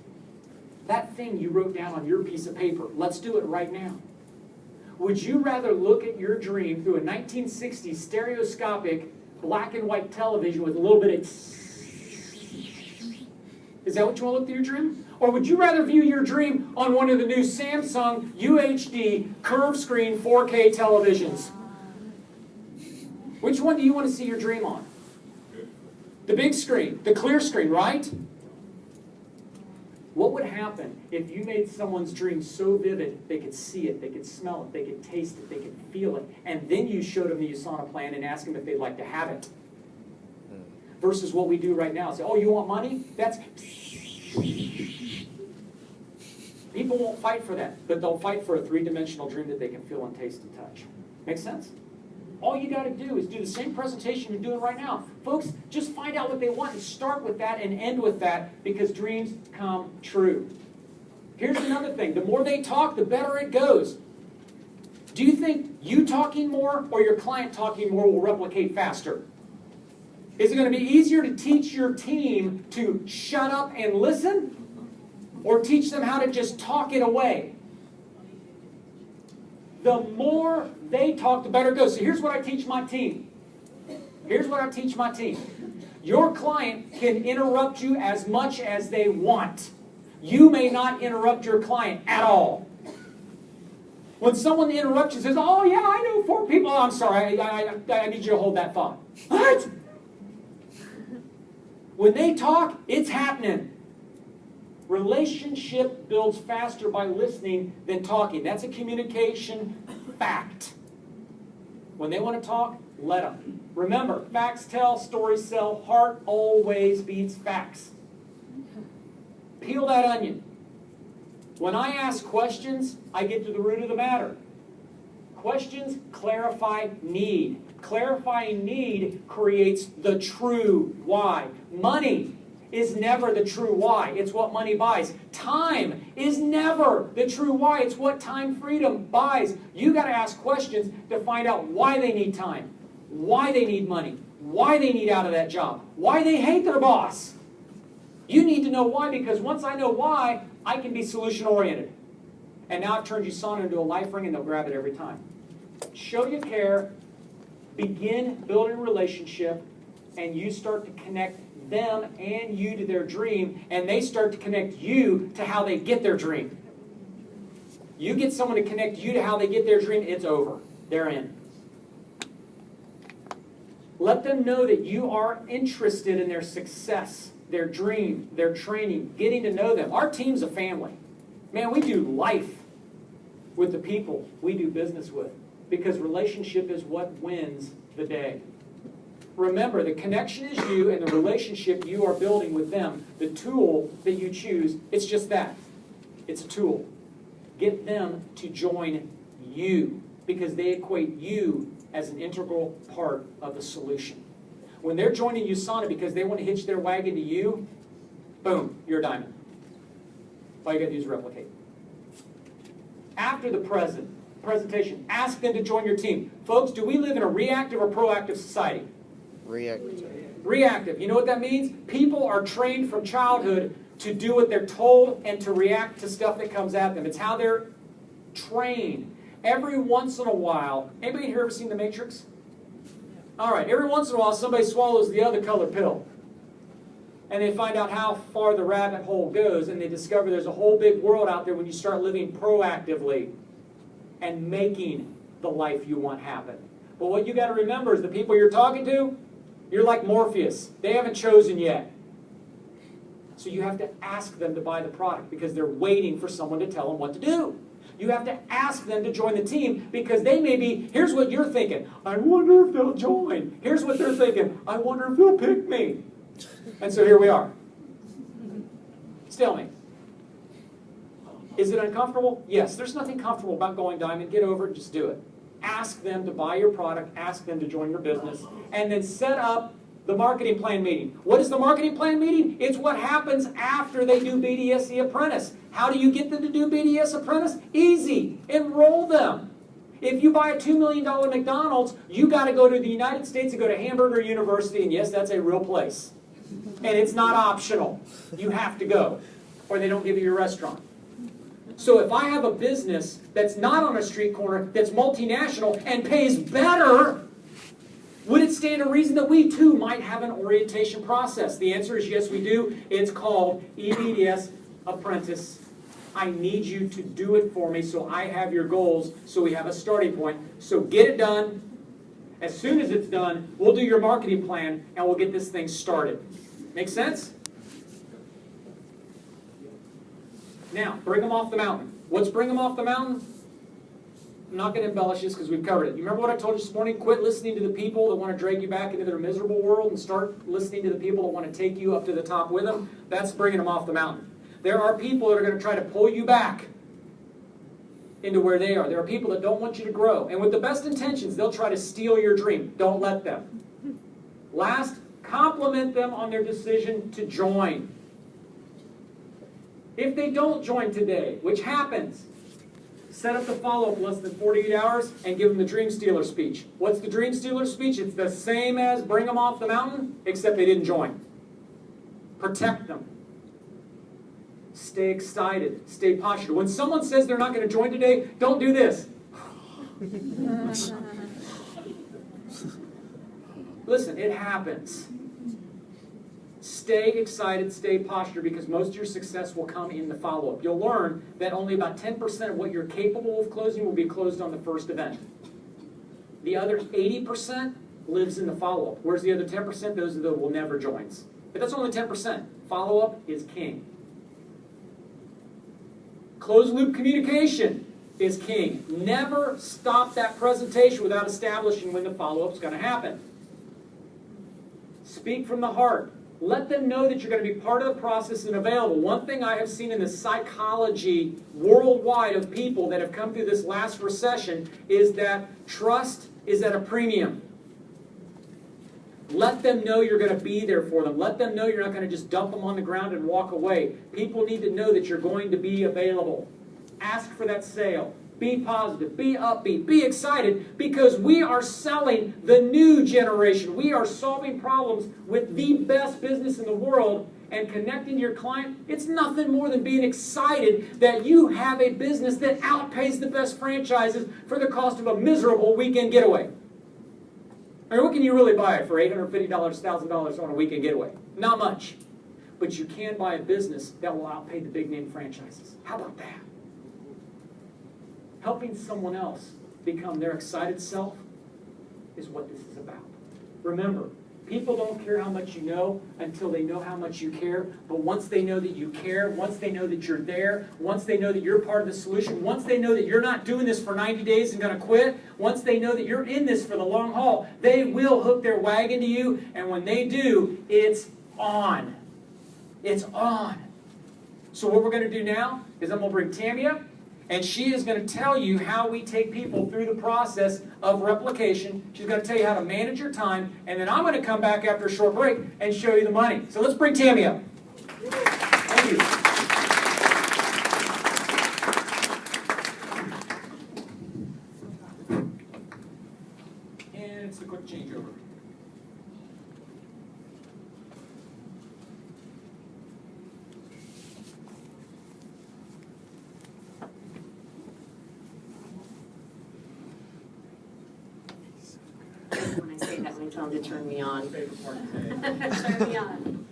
That thing you wrote down on your piece of paper, let's do it right now. Would you rather look at your dream through a 1960s stereoscopic black and white television with a little bit of... Is that what you want to look through your dream? Or would you rather view your dream on one of the new Samsung UHD curved screen 4K televisions? Which one do you want to see your dream on? The big screen, the clear screen, right? What would happen if you made someone's dream so vivid they could see it, they could smell it, they could taste it, they could feel it, and then you showed them the USANA plan and asked them if they'd like to have it? Versus what we do right now. Say, oh, you want money? That's... People won't fight for that, but they'll fight for a 3-dimensional dream that they can feel and taste and touch. Make sense? All you got to do is do the same presentation you're doing right now. Folks, just find out what they want and start with that and end with that, because dreams come true. Here's another thing. The more they talk, the better it goes. Do you think you talking more or your client talking more will replicate faster? Is it going to be easier to teach your team to shut up and listen, or teach them how to just talk it away? The more they talk, the better it goes. So here's what I teach my team. Here's what I teach my team. Your client can interrupt you as much as they want. You may not interrupt your client at all. When someone interrupts you and says, oh yeah, I know 4 people. Oh, I'm sorry, I need you to hold that thought. What? When they talk, it's happening. Relationship builds faster by listening than talking. That's a communication fact. When they want to talk, let them. Remember, facts tell, stories sell. Heart always beats facts. Peel that onion. When I ask questions, I get to the root of the matter. Questions clarify need. Clarifying need creates the true why. Money is never the true why. It's what money buys. Time is never the true why. It's what time freedom buys. You got to ask questions to find out why they need time, why they need money, why they need out of that job, why they hate their boss. You need to know why, because once I know why, I can be solution-oriented. And now I've turned USANA into a life ring, and they'll grab it every time. Show you care, begin building a relationship, and you start to connect them and you to their dream, and they start to connect you to how they get their dream. You get someone to connect you to how they get their dream, it's over. They're in. Let them know that you are interested in their success, their dream, their training, getting to know them. Our team's a family. Man, we do life with the people we do business with, because relationship is what wins the day. Remember, the connection is you, and the relationship you are building with them. The tool that you choose, it's just that. It's a tool. Get them to join you, because they equate you as an integral part of the solution. When they're joining USANA because they want to hitch their wagon to you, boom, you're a diamond. All you got to do is replicate. After the presentation, ask them to join your team. Folks, do we live in a reactive or proactive society? Reactive. Reactive. You know what that means? People are trained from childhood to do what they're told and to react to stuff that comes at them. It's how they're trained. Every once in a while, anybody here ever seen The Matrix? All right, every once in a while somebody swallows the other color pill. And they find out how far the rabbit hole goes, and they discover there's a whole big world out there when you start living proactively and making the life you want happen. But what you got to remember is the people you're talking to, you're like Morpheus. They haven't chosen yet. So you have to ask them to buy the product because they're waiting for someone to tell them what to do. You have to ask them to join the team because they may be, here's what you're thinking, I wonder if they'll join. Here's what they're thinking, I wonder if they'll pick me. And so here we are. Stalemate. Is it uncomfortable? Yes. There's nothing comfortable about going diamond. Get over it, just do it. Ask them to buy your product, ask them to join your business, and then set up the marketing plan meeting. What is the marketing plan meeting? It's what happens after they do BDSC Apprentice. How do you get them to do BDS Apprentice? Easy. Enroll them. If you buy a $2 million McDonald's, you got to go to the United States and go to Hamburger University, and yes, that's a real place. And it's not optional. You have to go, or they don't give you your restaurant. So if I have a business that's not on a street corner, that's multinational, and pays better, would it stand to reason that we too might have an orientation process? The answer is yes, we do. It's called EBDS Apprentice. I need you to do it for me so I have your goals, so we have a starting point. So get it done. As soon as it's done, we'll do your marketing plan and we'll get this thing started. Make sense? Now, bring them off the mountain. What's bring them off the mountain? I'm not going to embellish this because we've covered it. You remember what I told you this morning? Quit listening to the people that want to drag you back into their miserable world and start listening to the people that want to take you up to the top with them. That's bringing them off the mountain. There are people that are going to try to pull you back into where they are. There are people that don't want you to grow. And with the best intentions, they'll try to steal your dream. Don't let them. Last, compliment them on their decision to join. If they don't join today, which happens, set up the follow-up less than 48 hours and give them the Dream Stealer speech. What's the Dream Stealer speech? It's the same as bring them off the mountain, except they didn't join. Protect them. Stay excited. Stay positive. When someone says they're not going to join today, don't do this. Listen, it happens. Stay excited, stay postured, because most of your success will come in the follow-up. You'll learn that only about 10% of what you're capable of closing will be closed on the first event. The other 80% lives in the follow-up. Where's the other 10%? Those are the will never joins. But that's only 10%. Follow-up is king. Closed-loop communication is king. Never stop that presentation without establishing when the follow-up is going to happen. Speak from the heart. Let them know that you're going to be part of the process and available. One thing I have seen in the psychology worldwide of people that have come through this last recession is that trust is at a premium. Let them know you're going to be there for them. Let them know you're not going to just dump them on the ground and walk away. People need to know that you're going to be available. Ask for that sale. Be positive, be upbeat, be excited, because we are selling the new generation. We are solving problems with the best business in the world, and connecting to your client, it's nothing more than being excited that you have a business that outpays the best franchises for the cost of a miserable weekend getaway. I mean, what can you really buy for $850, $1,000 on a weekend getaway? Not much. But you can buy a business that will outpay the big name franchises. How about that? Helping someone else become their excited self is what this is about. Remember, people don't care how much you know until they know how much you care. But once they know that you care, once they know that you're there, once they know that you're part of the solution, once they know that you're not doing this for 90 days and going to quit, once they know that you're in this for the long haul, they will hook their wagon to you. And when they do, it's on. It's on. So what we're going to do now is I'm going to bring Tammy up. And she is going to tell you how we take people through the process of replication. She's going to tell you how to manage your time. And then I'm going to come back after a short break and show you the money. So let's bring Tammy up. Thank you. And it's a quick changeover. When I say that, I'm tell them to turn me on. Favorite part of the day. Turn me on.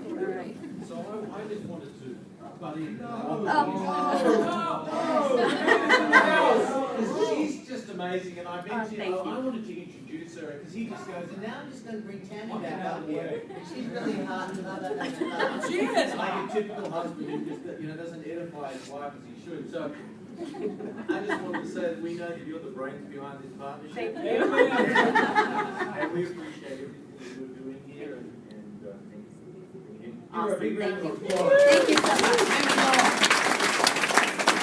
All right. So I just wanted to, buddy. She's just amazing, and I mentioned I wanted to introduce her because he just goes, and now I'm just going to bring Tammy back up here. She's really hard. She is like a typical husband who just doesn't edify his wife as he should. So I just wanted to say that we know that you're the brains behind this partnership. Thank you. And we appreciate everything that you're doing here, and Awesome. a big round Thank of you. applause. Thank you so much.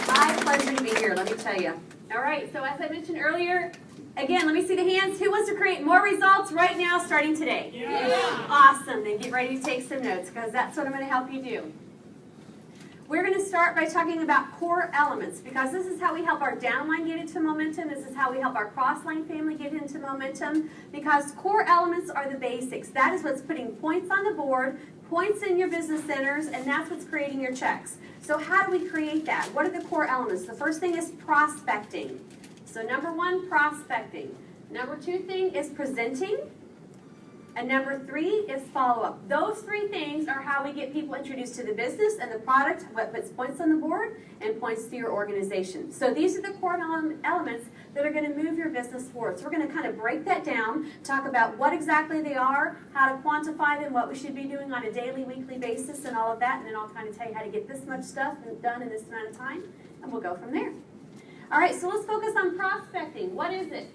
My pleasure to be here, let me tell you. All right, so as I mentioned earlier, again, let me see the hands. Who wants to create more results right now, starting today? Yeah. Awesome. Then get ready to take some notes, because that's what I'm going to help you do. We're going to start by talking about core elements, because this is how we help our downline get into momentum. This is how we help our cross-line family get into momentum, because core elements are the basics. That is what's putting points on the board, points in your business centers, and that's what's creating your checks. So how do we create that? What are the core elements? The first thing is prospecting. So number one, prospecting. Number two thing is presenting. And number three is follow-up. Those three things are how we get people introduced to the business and the product, what puts points on the board and points to your organization. So these are the core elements that are going to move your business forward. So we're going to kind of break that down, talk about what exactly they are, how to quantify them, what we should be doing on a daily, weekly basis, and all of that. And then I'll kind of tell you how to get this much stuff done in this amount of time, and we'll go from there. All right, so let's focus on prospecting. What is it?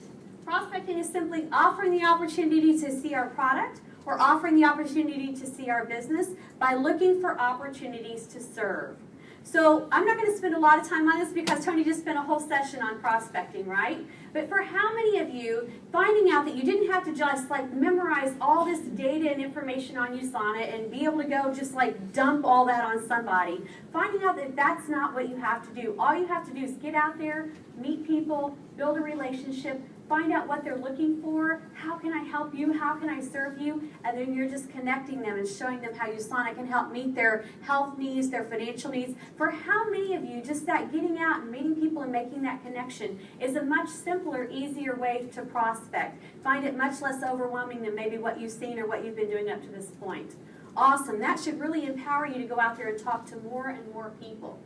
Prospecting is simply offering the opportunity to see our product or offering the opportunity to see our business by looking for opportunities to serve. So I'm not going to spend a lot of time on this because Tony just spent a whole session on prospecting, right? But for how many of you, finding out that you didn't have to just like memorize all this data and information on USANA and be able to go just like dump all that on somebody, finding out that that's not what you have to do. All you have to do is get out there, meet people, build a relationship, find out what they're looking for, how can I help you, how can I serve you, and then you're just connecting them and showing them how USANA can help meet their health needs, their financial needs. For how many of you, just that getting out and meeting people and making that connection is a much simpler, easier way to prospect? Find it much less overwhelming than maybe what you've seen or what you've been doing up to this point. Awesome. That should really empower you to go out there and talk to more and more people.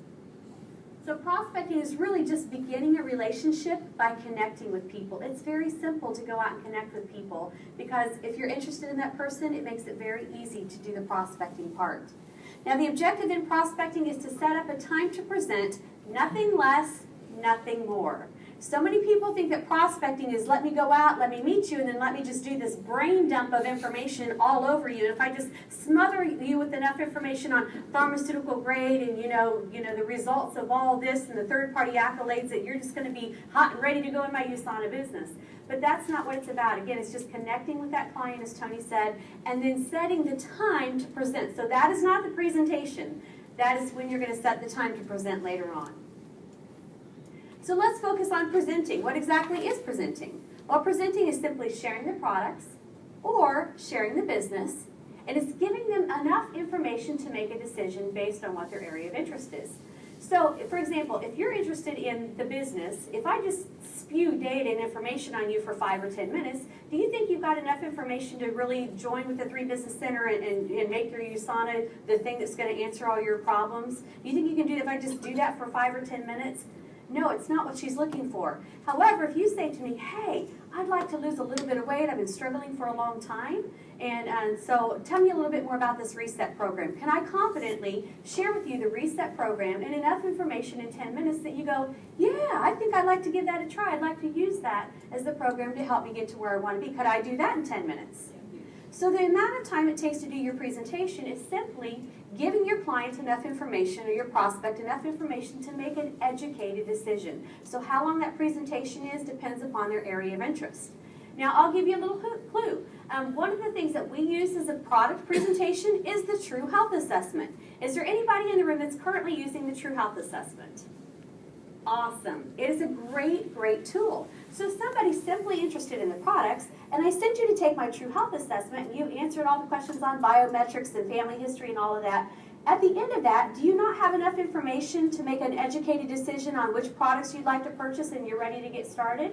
So prospecting is really just beginning a relationship by connecting with people. It's very simple to go out and connect with people because if you're interested in that person, it makes it very easy to do the prospecting part. Now the objective in prospecting is to set up a time to present, nothing less, nothing more. So many people think that prospecting is let me go out, let me meet you, and then let me just do this brain dump of information all over you. And if I just smother you with enough information on pharmaceutical grade and you know the results of all this and the third-party accolades, that you're just going to be hot and ready to go in my USANA business. But that's not what it's about. Again, it's just connecting with that client, as Tony said, and then setting the time to present. So that is not the presentation. That is when you're going to set the time to present later on. So let's focus on presenting. What exactly is presenting? Well, presenting is simply sharing the products or sharing the business, and it's giving them enough information to make a decision based on what their area of interest is. So, for example, if you're interested in the business, if I just spew data and information on you for 5 or 10 minutes, do you think you've got enough information to really join with the 3 Business Center and make your USANA the thing that's going to answer all your problems? Do you think you can do that if I just do that for 5 or 10 minutes? No, it's not what she's looking for. However, if you say to me, hey, I'd like to lose a little bit of weight, I've been struggling for a long time, and so tell me a little bit more about this reset program. Can I confidently share with you the reset program and enough information in 10 minutes that you go, yeah, I think I'd like to give that a try. I'd like to use that as the program to help me get to where I want to be. Could I do that in 10 minutes? So the amount of time it takes to do your presentation is simply giving your client enough information or your prospect enough information to make an educated decision. So how long that presentation is depends upon their area of interest. Now I'll give you a little clue. One of the things that we use as a product presentation is the True Health Assessment. Is there anybody in the room that's currently using the True Health Assessment? Awesome. It is a great, great tool. So if somebody's simply interested in the products, and I sent you to take my True Health Assessment, and you answered all the questions on biometrics and family history and all of that, at the end of that, do you not have enough information to make an educated decision on which products you'd like to purchase and you're ready to get started?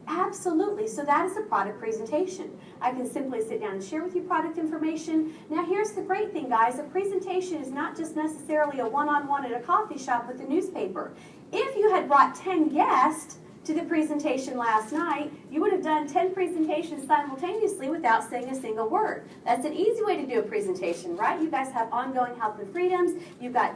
Absolutely. So that is a product presentation. I can simply sit down and share with you product information. Now here's the great thing, guys. A presentation is not just necessarily a one-on-one at a coffee shop with a newspaper. If you had brought 10 guests to the presentation last night, you would have done 10 presentations simultaneously without saying a single word. That's an easy way to do a presentation, right? You guys have ongoing health and freedoms. You've got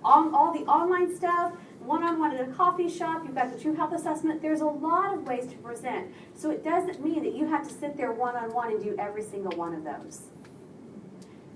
all the online stuff, one-on-one at a coffee shop. You've got the True Health Assessment. There's a lot of ways to present. So it doesn't mean that you have to sit there one-on-one and do every single one of those.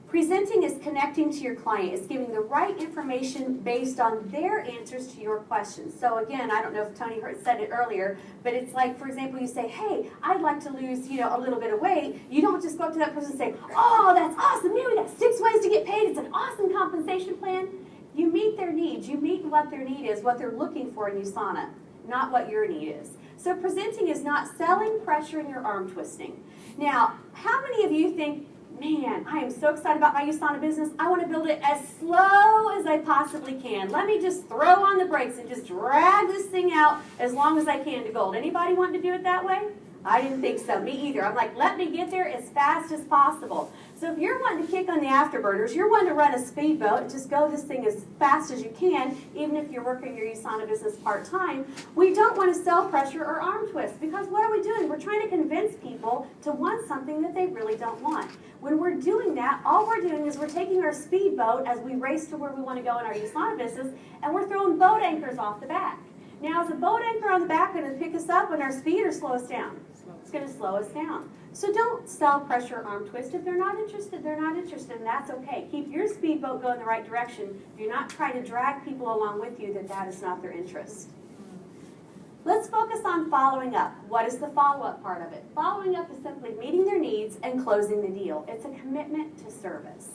Presenting is connecting to your client. It's giving the right information based on their answers to your questions. So again, I don't know if Tony said it earlier, but it's like, for example, you say, hey, I'd like to lose, a little bit of weight. You don't just go up to that person and say, oh, that's awesome. We got 6 ways to get paid. It's an awesome compensation plan. You meet their needs. You meet what their need is, what they're looking for in USANA, not what your need is. So presenting is not selling, pressuring, or arm twisting. Now, how many of you think, man, I am so excited about my USANA business. I want to build it as slow as I possibly can. Let me just throw on the brakes and just drag this thing out as long as I can to gold. Anybody want to do it that way? I didn't think so. Me either. I'm like, let me get there as fast as possible. So if you're wanting to kick on the afterburners, you're wanting to run a speedboat and just go this thing as fast as you can, even if you're working your USANA business part-time, we don't want to sell, pressure, or arm twist. Because what are we doing? We're trying to convince people to want something that they really don't want. When we're doing that, all we're doing is we're taking our speedboat as we race to where we want to go in our USANA business, and we're throwing boat anchors off the back. Now, is a boat anchor on the back going to pick us up when our speed or slow us down? It's going to slow us down. So don't sell, pressure, or arm twist. If they're not interested, and that's okay. Keep your speedboat going the right direction. Do not try to drag people along with you that is not their interest. Let's focus on following up. What is the follow-up part of it? Following up is simply meeting their needs and closing the deal. It's a commitment to service.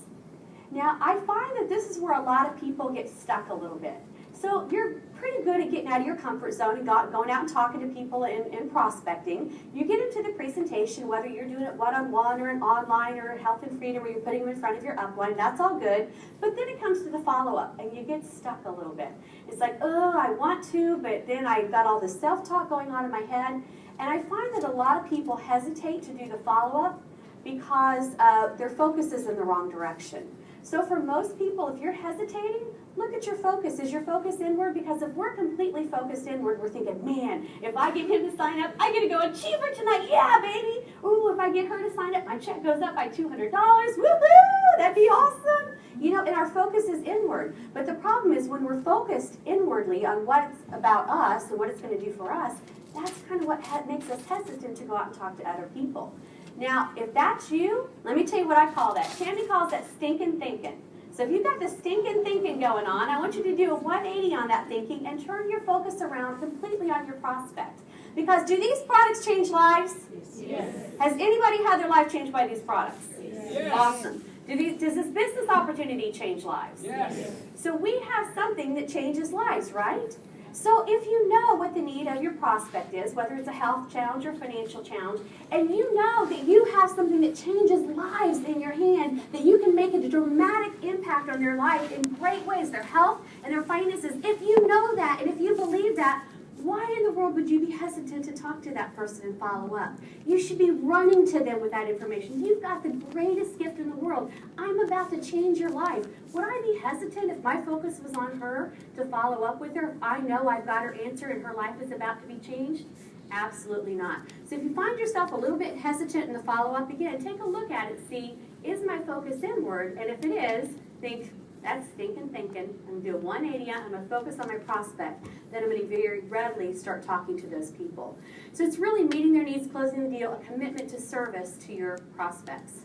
Now, I find that this is where a lot of people get stuck a little bit. So you're pretty good at getting out of your comfort zone and going out and talking to people and prospecting. You get into the presentation, whether you're doing it one-on-one or an online or Health and Freedom where you're putting them in front of your upline, that's all good. But then it comes to the follow-up and you get stuck a little bit. It's like, oh, I want to, but then I've got all this self-talk going on in my head. And I find that a lot of people hesitate to do the follow-up because their focus is in the wrong direction. So for most people, if you're hesitating, look at your focus. Is your focus inward? Because if we're completely focused inward, we're thinking, man, if I get him to sign up, I get to go achiever tonight. Yeah, baby. Ooh, if I get her to sign up, my check goes up by $200. Woohoo! That'd be awesome. You know, and our focus is inward. But the problem is when we're focused inwardly on what's about us and what it's going to do for us, that's kind of what makes us hesitant to go out and talk to other people. Now, if that's you, let me tell you what I call that. Tammy calls that stinking thinking. So if you've got the stinking thinking going on, I want you to do a 180 on that thinking and turn your focus around completely on your prospect. Because do these products change lives? Yes. Has anybody had their life changed by these products? Yes. Awesome. Does this business opportunity change lives? Yes. So we have something that changes lives, right? So if you know what the need of your prospect is, whether it's a health challenge or financial challenge, and you know that you have something that changes lives in your hand, that you can make a dramatic impact on their life in great ways, their health and their finances, if you know that and if you believe that, why in the world would you be hesitant to talk to that person and follow up? You should be running to them with that information. You've got the greatest gift in the world. I'm about to change your life. Would I be hesitant if my focus was on her to follow up with her? If I know I've got her answer and her life is about to be changed? Absolutely not. So if you find yourself a little bit hesitant in the follow-up, again, take a look at it. See, is my focus inward? And if it is, think, that's stinking thinking. I'm going to do a 180. I'm going to focus on my prospect. Then I'm going to very readily start talking to those people. So it's really meeting their needs, closing the deal, a commitment to service to your prospects.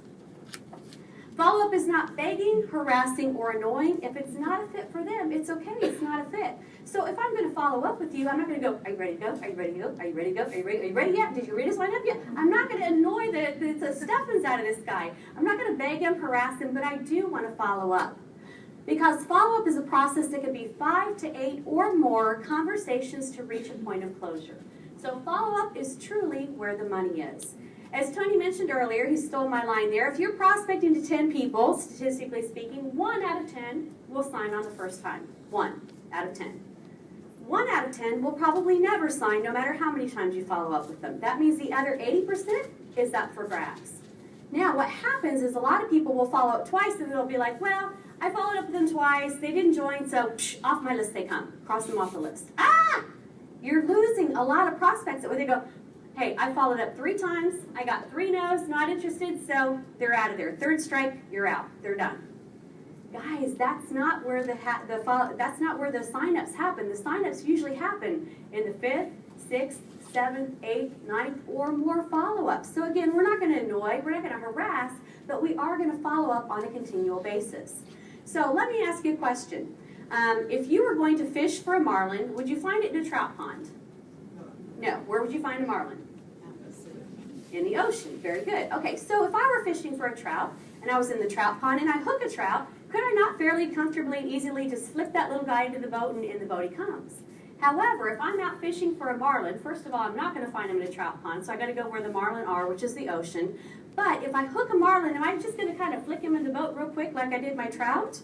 Follow-up is not begging, harassing, or annoying. If it's not a fit for them, it's okay. It's not a fit. So if I'm going to follow up with you, I'm not going to go, are you ready to go? Are you ready to go? Are you ready to go? Are you ready yet? Did you read his line up yet? I'm not going to annoy the stuffings out of this guy. I'm not going to beg him, harass him, but I do want to follow up. Because follow-up is a process that can be 5 to 8 or more conversations to reach a point of closure. So follow-up is truly where the money is. As Tony mentioned earlier, he stole my line there. If you're prospecting to 10 people, statistically speaking, 1 out of 10 will sign on the first time. 1 out of 10. 1 out of 10 will probably never sign no matter how many times you follow up with them. That means the other 80% is up for grabs. Now what happens is a lot of people will follow up twice and they'll be like, well, I followed up with them twice, they didn't join, so off my list they come. Cross them off the list. Ah! You're losing a lot of prospects where they go, hey, I followed up 3 times, I got 3 no's, not interested, so they're out of there. 3rd strike, you're out. They're done. Guys, that's not where that's not where the signups happen. The signups usually happen in the 5th, 6th, 7th, 8th, 9th, or more follow-ups. So again, we're not going to annoy, we're not going to harass, but we are going to follow up on a continual basis. So let me ask you a question. If you were going to fish for a marlin, would you find it in a trout pond? No. Where would you find a marlin? In the ocean. Very good. Okay, so if I were fishing for a trout, and I was in the trout pond, and I hook a trout, could I not fairly comfortably and easily just flip that little guy into the boat, and in the boat he comes? However, if I'm out fishing for a marlin, first of all, I'm not going to find him in a trout pond, so I got to go where the marlin are, which is the ocean. But if I hook a marlin, am I just going to kind of flick him in the boat real quick like I did my trout?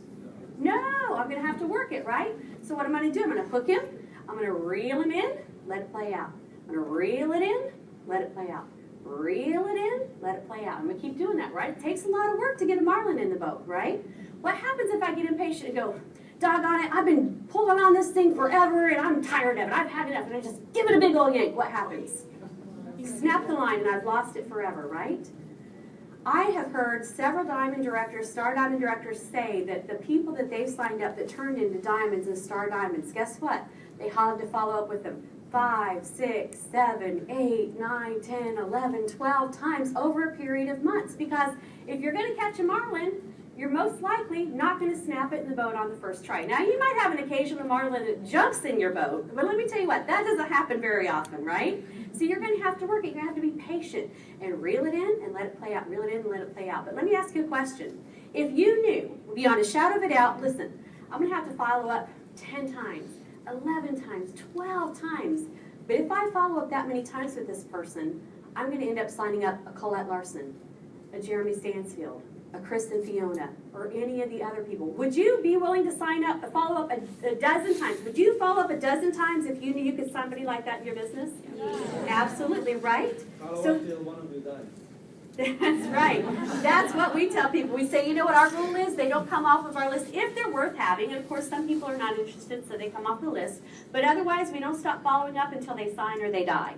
No, I'm going to have to work it, right? So what am I going to do? I'm going to hook him, I'm going to reel him in, let it play out. I'm going to reel it in, let it play out. Reel it in, let it play out. I'm going to keep doing that, right? It takes a lot of work to get a marlin in the boat, right? What happens if I get impatient and go, doggone it, I've been pulling on this thing forever and I'm tired of it. I've had enough, and I just give it a big old yank. What happens? You snap the line and I've lost it forever, right? I have heard several diamond directors, star diamond directors say that the people that they've signed up that turned into diamonds and star diamonds, guess what? They had to follow up with them 5, 6, 7, 8, 9, 10, 11, 12 times over a period of months. Because if you're going to catch a marlin, you're most likely not going to snap it in the boat on the first try. Now, you might have an occasional marlin that jumps in your boat, but let me tell you what, that doesn't happen very often, right? So you're going to have to work it. You're going to have to be patient and reel it in and let it play out. Reel it in and let it play out. But let me ask you a question. If you knew, beyond a shadow of a doubt, listen, I'm going to have to follow up 10 times, 11 times, 12 times. But if I follow up that many times with this person, I'm going to end up signing up a Colette Larson, a Jeremy Stansfield, a Kristen Fiona, or any of the other people. Would you be willing to follow up a dozen times? Would you follow up a dozen times if you knew you could somebody like that in your business? Yeah. Absolutely, right? Follow up till one of you dies. That's right. That's what we tell people. We say, you know what our rule is? They don't come off of our list if they're worth having. And of course, some people are not interested, so they come off the list. But otherwise, we don't stop following up until they sign or they die.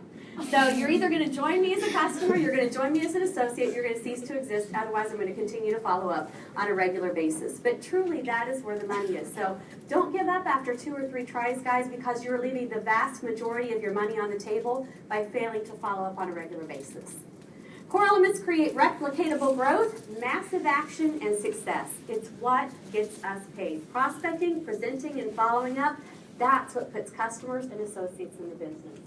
So you're either going to join me as a customer, you're going to join me as an associate, you're going to cease to exist. Otherwise, I'm going to continue to follow up on a regular basis. But truly, that is where the money is. So don't give up after 2 or 3 tries, guys, because you're leaving the vast majority of your money on the table by failing to follow up on a regular basis. Core elements create replicatable growth, massive action, and success. It's what gets us paid. Prospecting, presenting, and following up, that's what puts customers and associates in the business.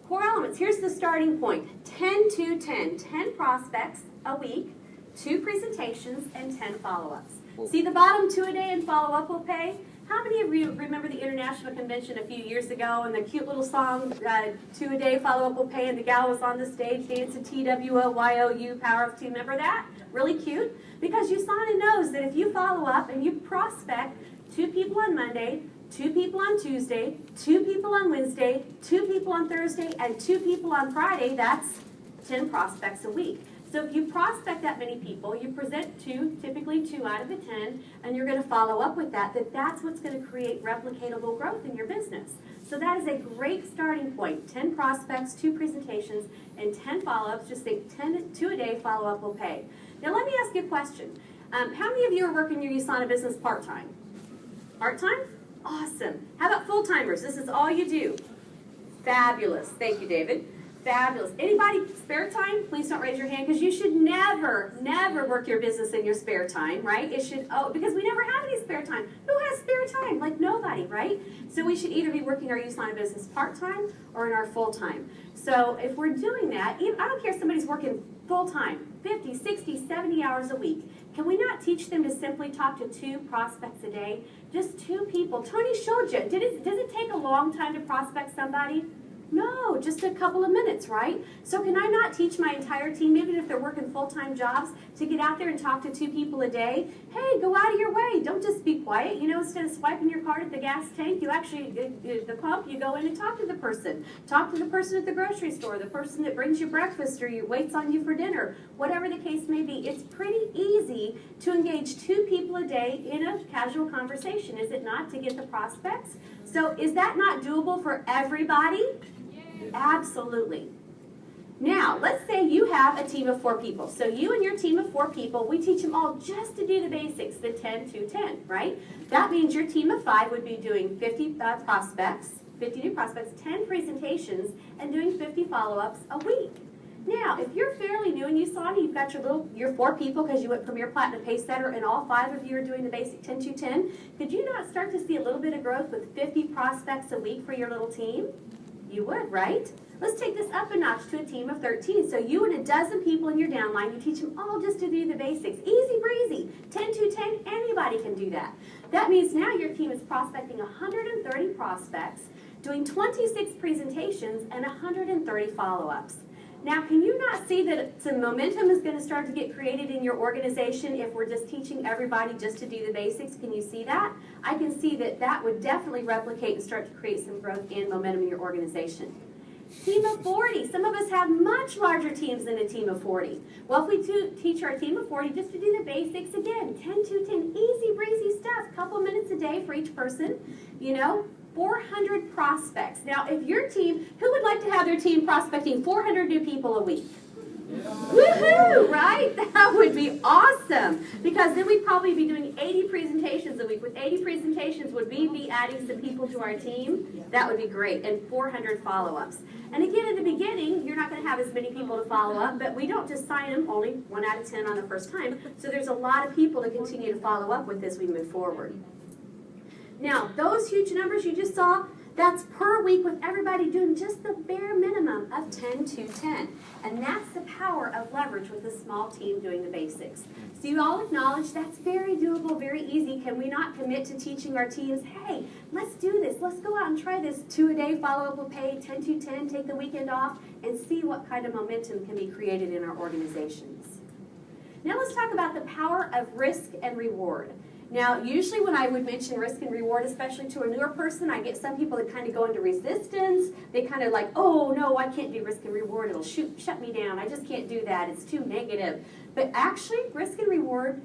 Core elements, here's the starting point. 10 to 10. 10 prospects a week, 2 presentations, and 10 follow-ups. See the bottom 2 a day and follow-up will pay? How many of you remember the International Convention a few years ago and the cute little song, 2 a day, follow-up will pay, and the gal was on the stage dancing TWOYOU, Power of 2. Remember that? Really cute? Because USANA knows that if you follow up and you prospect 2 people on Monday, 2 people on Tuesday, 2 people on Wednesday, 2 people on Thursday, and 2 people on Friday, that's 10 prospects a week. So if you prospect that many people, you present 2, typically 2 out of the 10, and you're going to follow up with that's what's going to create replicatable growth in your business. So that is a great starting point. 10 prospects, 2 presentations, and 10 follow-ups. Just think 2 a day follow-up will pay. Now let me ask you a question. How many of you are working your USANA business part-time? Part-time? Awesome. How about full-timers? This is all you do. Fabulous. Thank you, David. Fabulous. Anybody spare time? Please don't raise your hand, because you should never, never work your business in your spare time, right? It should, because we never have any spare time. Who has spare time? Like nobody, right? So we should either be working our USANA business part-time or in our full-time. So if we're doing that, I don't care if somebody's working full-time, 50, 60, 70 hours a week. Can we not teach them to simply talk to 2 prospects a day? Just 2 people. Tony showed you. Does it take a long time to prospect somebody? No, just a couple of minutes, right? So can I not teach my entire team, even if they're working full-time jobs, to get out there and talk to 2 people a day? Hey, go out of your way. Don't just be quiet. You know, instead of swiping your card at the gas tank, you actually, the pump, you go in and talk to the person. Talk to the person at the grocery store, the person that brings you breakfast or waits on you for dinner, whatever the case may be. It's pretty easy to engage 2 people a day in a casual conversation, is it not, to get the prospects? So is that not doable for everybody? Absolutely. Now, let's say you have a team of 4 people. So you and your team of 4 people, we teach them all just to do the basics, the 10 to 10, right? That means your team of 5 would be doing 50 prospects, 50 new prospects, 10 presentations, and doing 50 follow-ups a week. Now, if you're fairly new in USANA, you've got your 4 people because you went Premier Platinum Pacesetter, and all 5 of you are doing the basic 10 to 10, could you not start to see a little bit of growth with 50 prospects a week for your little team? You would, right? Let's take this up a notch to a team of 13. So you and a dozen people in your downline, you teach them all just to do the basics. Easy breezy. 10 to 10, anybody can do that. That means now your team is prospecting 130 prospects, doing 26 presentations, and 130 follow-ups. Now, can you not see that some momentum is going to start to get created in your organization if we're just teaching everybody just to do the basics? Can you see that? I can see that that would definitely replicate and start to create some growth and momentum in your organization. Team of 40. Some of us have much larger teams than a team of 40. Well, if we teach our team of 40 just to do the basics, again, 10 to 10, easy breezy stuff, couple minutes a day for each person, 400 prospects. Now, if your team, who would like to have their team prospecting 400 new people a week? Yeah. Woohoo, right? That would be awesome, because then we'd probably be doing 80 presentations a week. With 80 presentations, would we be adding some people to our team? That would be great, and 400 follow-ups. And again, in the beginning, you're not going to have as many people to follow up, but we don't just sign them only 1 out of 10 on the first time. So there's a lot of people to continue to follow up with as we move forward. Now, those huge numbers you just saw, That's per week with everybody doing just the bare minimum of 10 to 10. And that's the power of leverage with a small team doing the basics. So you all acknowledge that's very doable, very easy. Can we not commit to teaching our teams, hey, let's do this. Let's go out and try this 2 a day, follow up with pay, 10 to 10, take the weekend off, and see what kind of momentum can be created in our organizations. Now let's talk about the power of risk and reward. Now, usually when I would mention risk and reward, especially to a newer person, I get some people that kind of go into resistance. They kind of like, oh, no, I can't do risk and reward. It'll shut me down. I just can't do that. It's too negative. But actually, risk and reward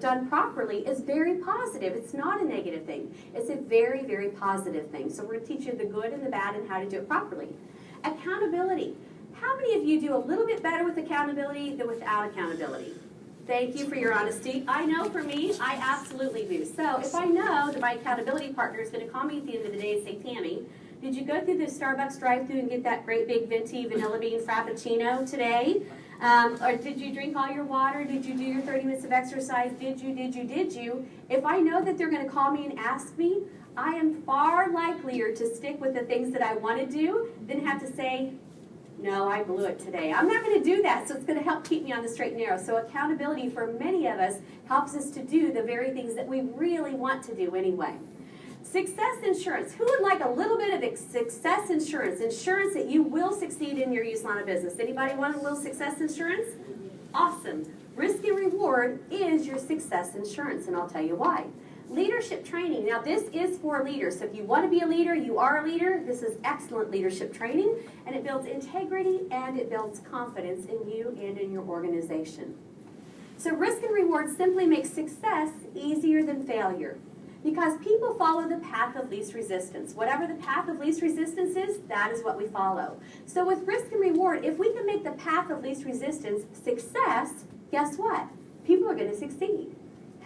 done properly is very positive. It's not a negative thing. It's a very, very positive thing. So we're going to teach you the good and the bad and how to do it properly. Accountability. How many of you do a little bit better with accountability than without accountability? Thank you for your honesty. I know for me, I absolutely do. So if I know that my accountability partner is going to call me at the end of the day and say, Tammy, did you go through the Starbucks drive-thru and get that great big venti vanilla bean frappuccino today? Or did you drink all your water? Did you do your 30 minutes of exercise? Did you? If I know that they're going to call me and ask me, I am far likelier to stick with the things that I want to do than have to say, no, I blew it today. I'm not going to do that, so it's going to help keep me on the straight and narrow. So accountability for many of us helps us to do the very things that we really want to do anyway. Success insurance. Who would like a little bit of success insurance? Insurance that you will succeed in your use line of business. Anybody want a little success insurance? Awesome. Risk and reward is your success insurance, and I'll tell you why. Leadership training. Now this is for leaders. So if you want to be a leader, you are a leader, this is excellent leadership training, and it builds integrity and it builds confidence in you and in your organization. So risk and reward simply makes success easier than failure because people follow the path of least resistance. Whatever the path of least resistance is, that is what we follow. So with risk and reward, if we can make the path of least resistance success, guess what? People are going to succeed.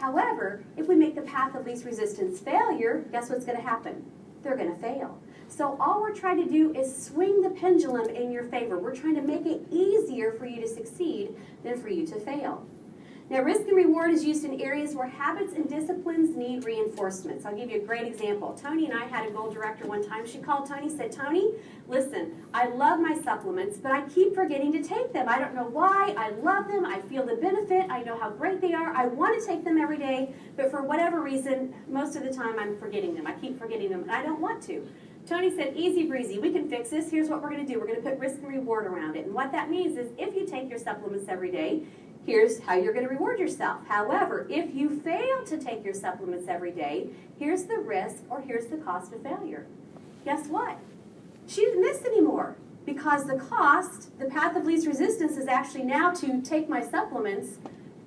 However, if we make the path of least resistance failure, guess what's going to happen? They're going to fail. So all we're trying to do is swing the pendulum in your favor. We're trying to make it easier for you to succeed than for you to fail. Now, risk and reward is used in areas where habits and disciplines need reinforcements. I'll give you a great example. Tony and I had a goal director one time. She called Tony and said, Tony, listen, I love my supplements, but I keep forgetting to take them. I don't know why. I love them. I feel the benefit. I know how great they are. I want to take them every day, but for whatever reason, most of the time I'm forgetting them. I keep forgetting them, and I don't want to. Tony said, easy breezy, we can fix this. Here's what we're going to do. We're going to put risk and reward around it. And what that means is if you take your supplements every day, here's how you're going to reward yourself. However, if you fail to take your supplements every day, here's the risk or here's the cost of failure. Guess what? She didn't miss anymore because the cost, the path of least resistance is actually now to take my supplements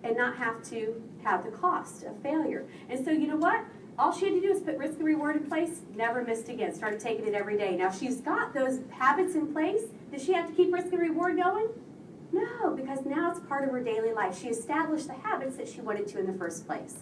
and not have to have the cost of failure. And so you know what? All she had to do is put risk and reward in place, never missed again, started taking it every day. Now she's got those habits in place. Does she have to keep risk and reward going? No, because now it's part of her daily life. She established the habits that she wanted to in the first place.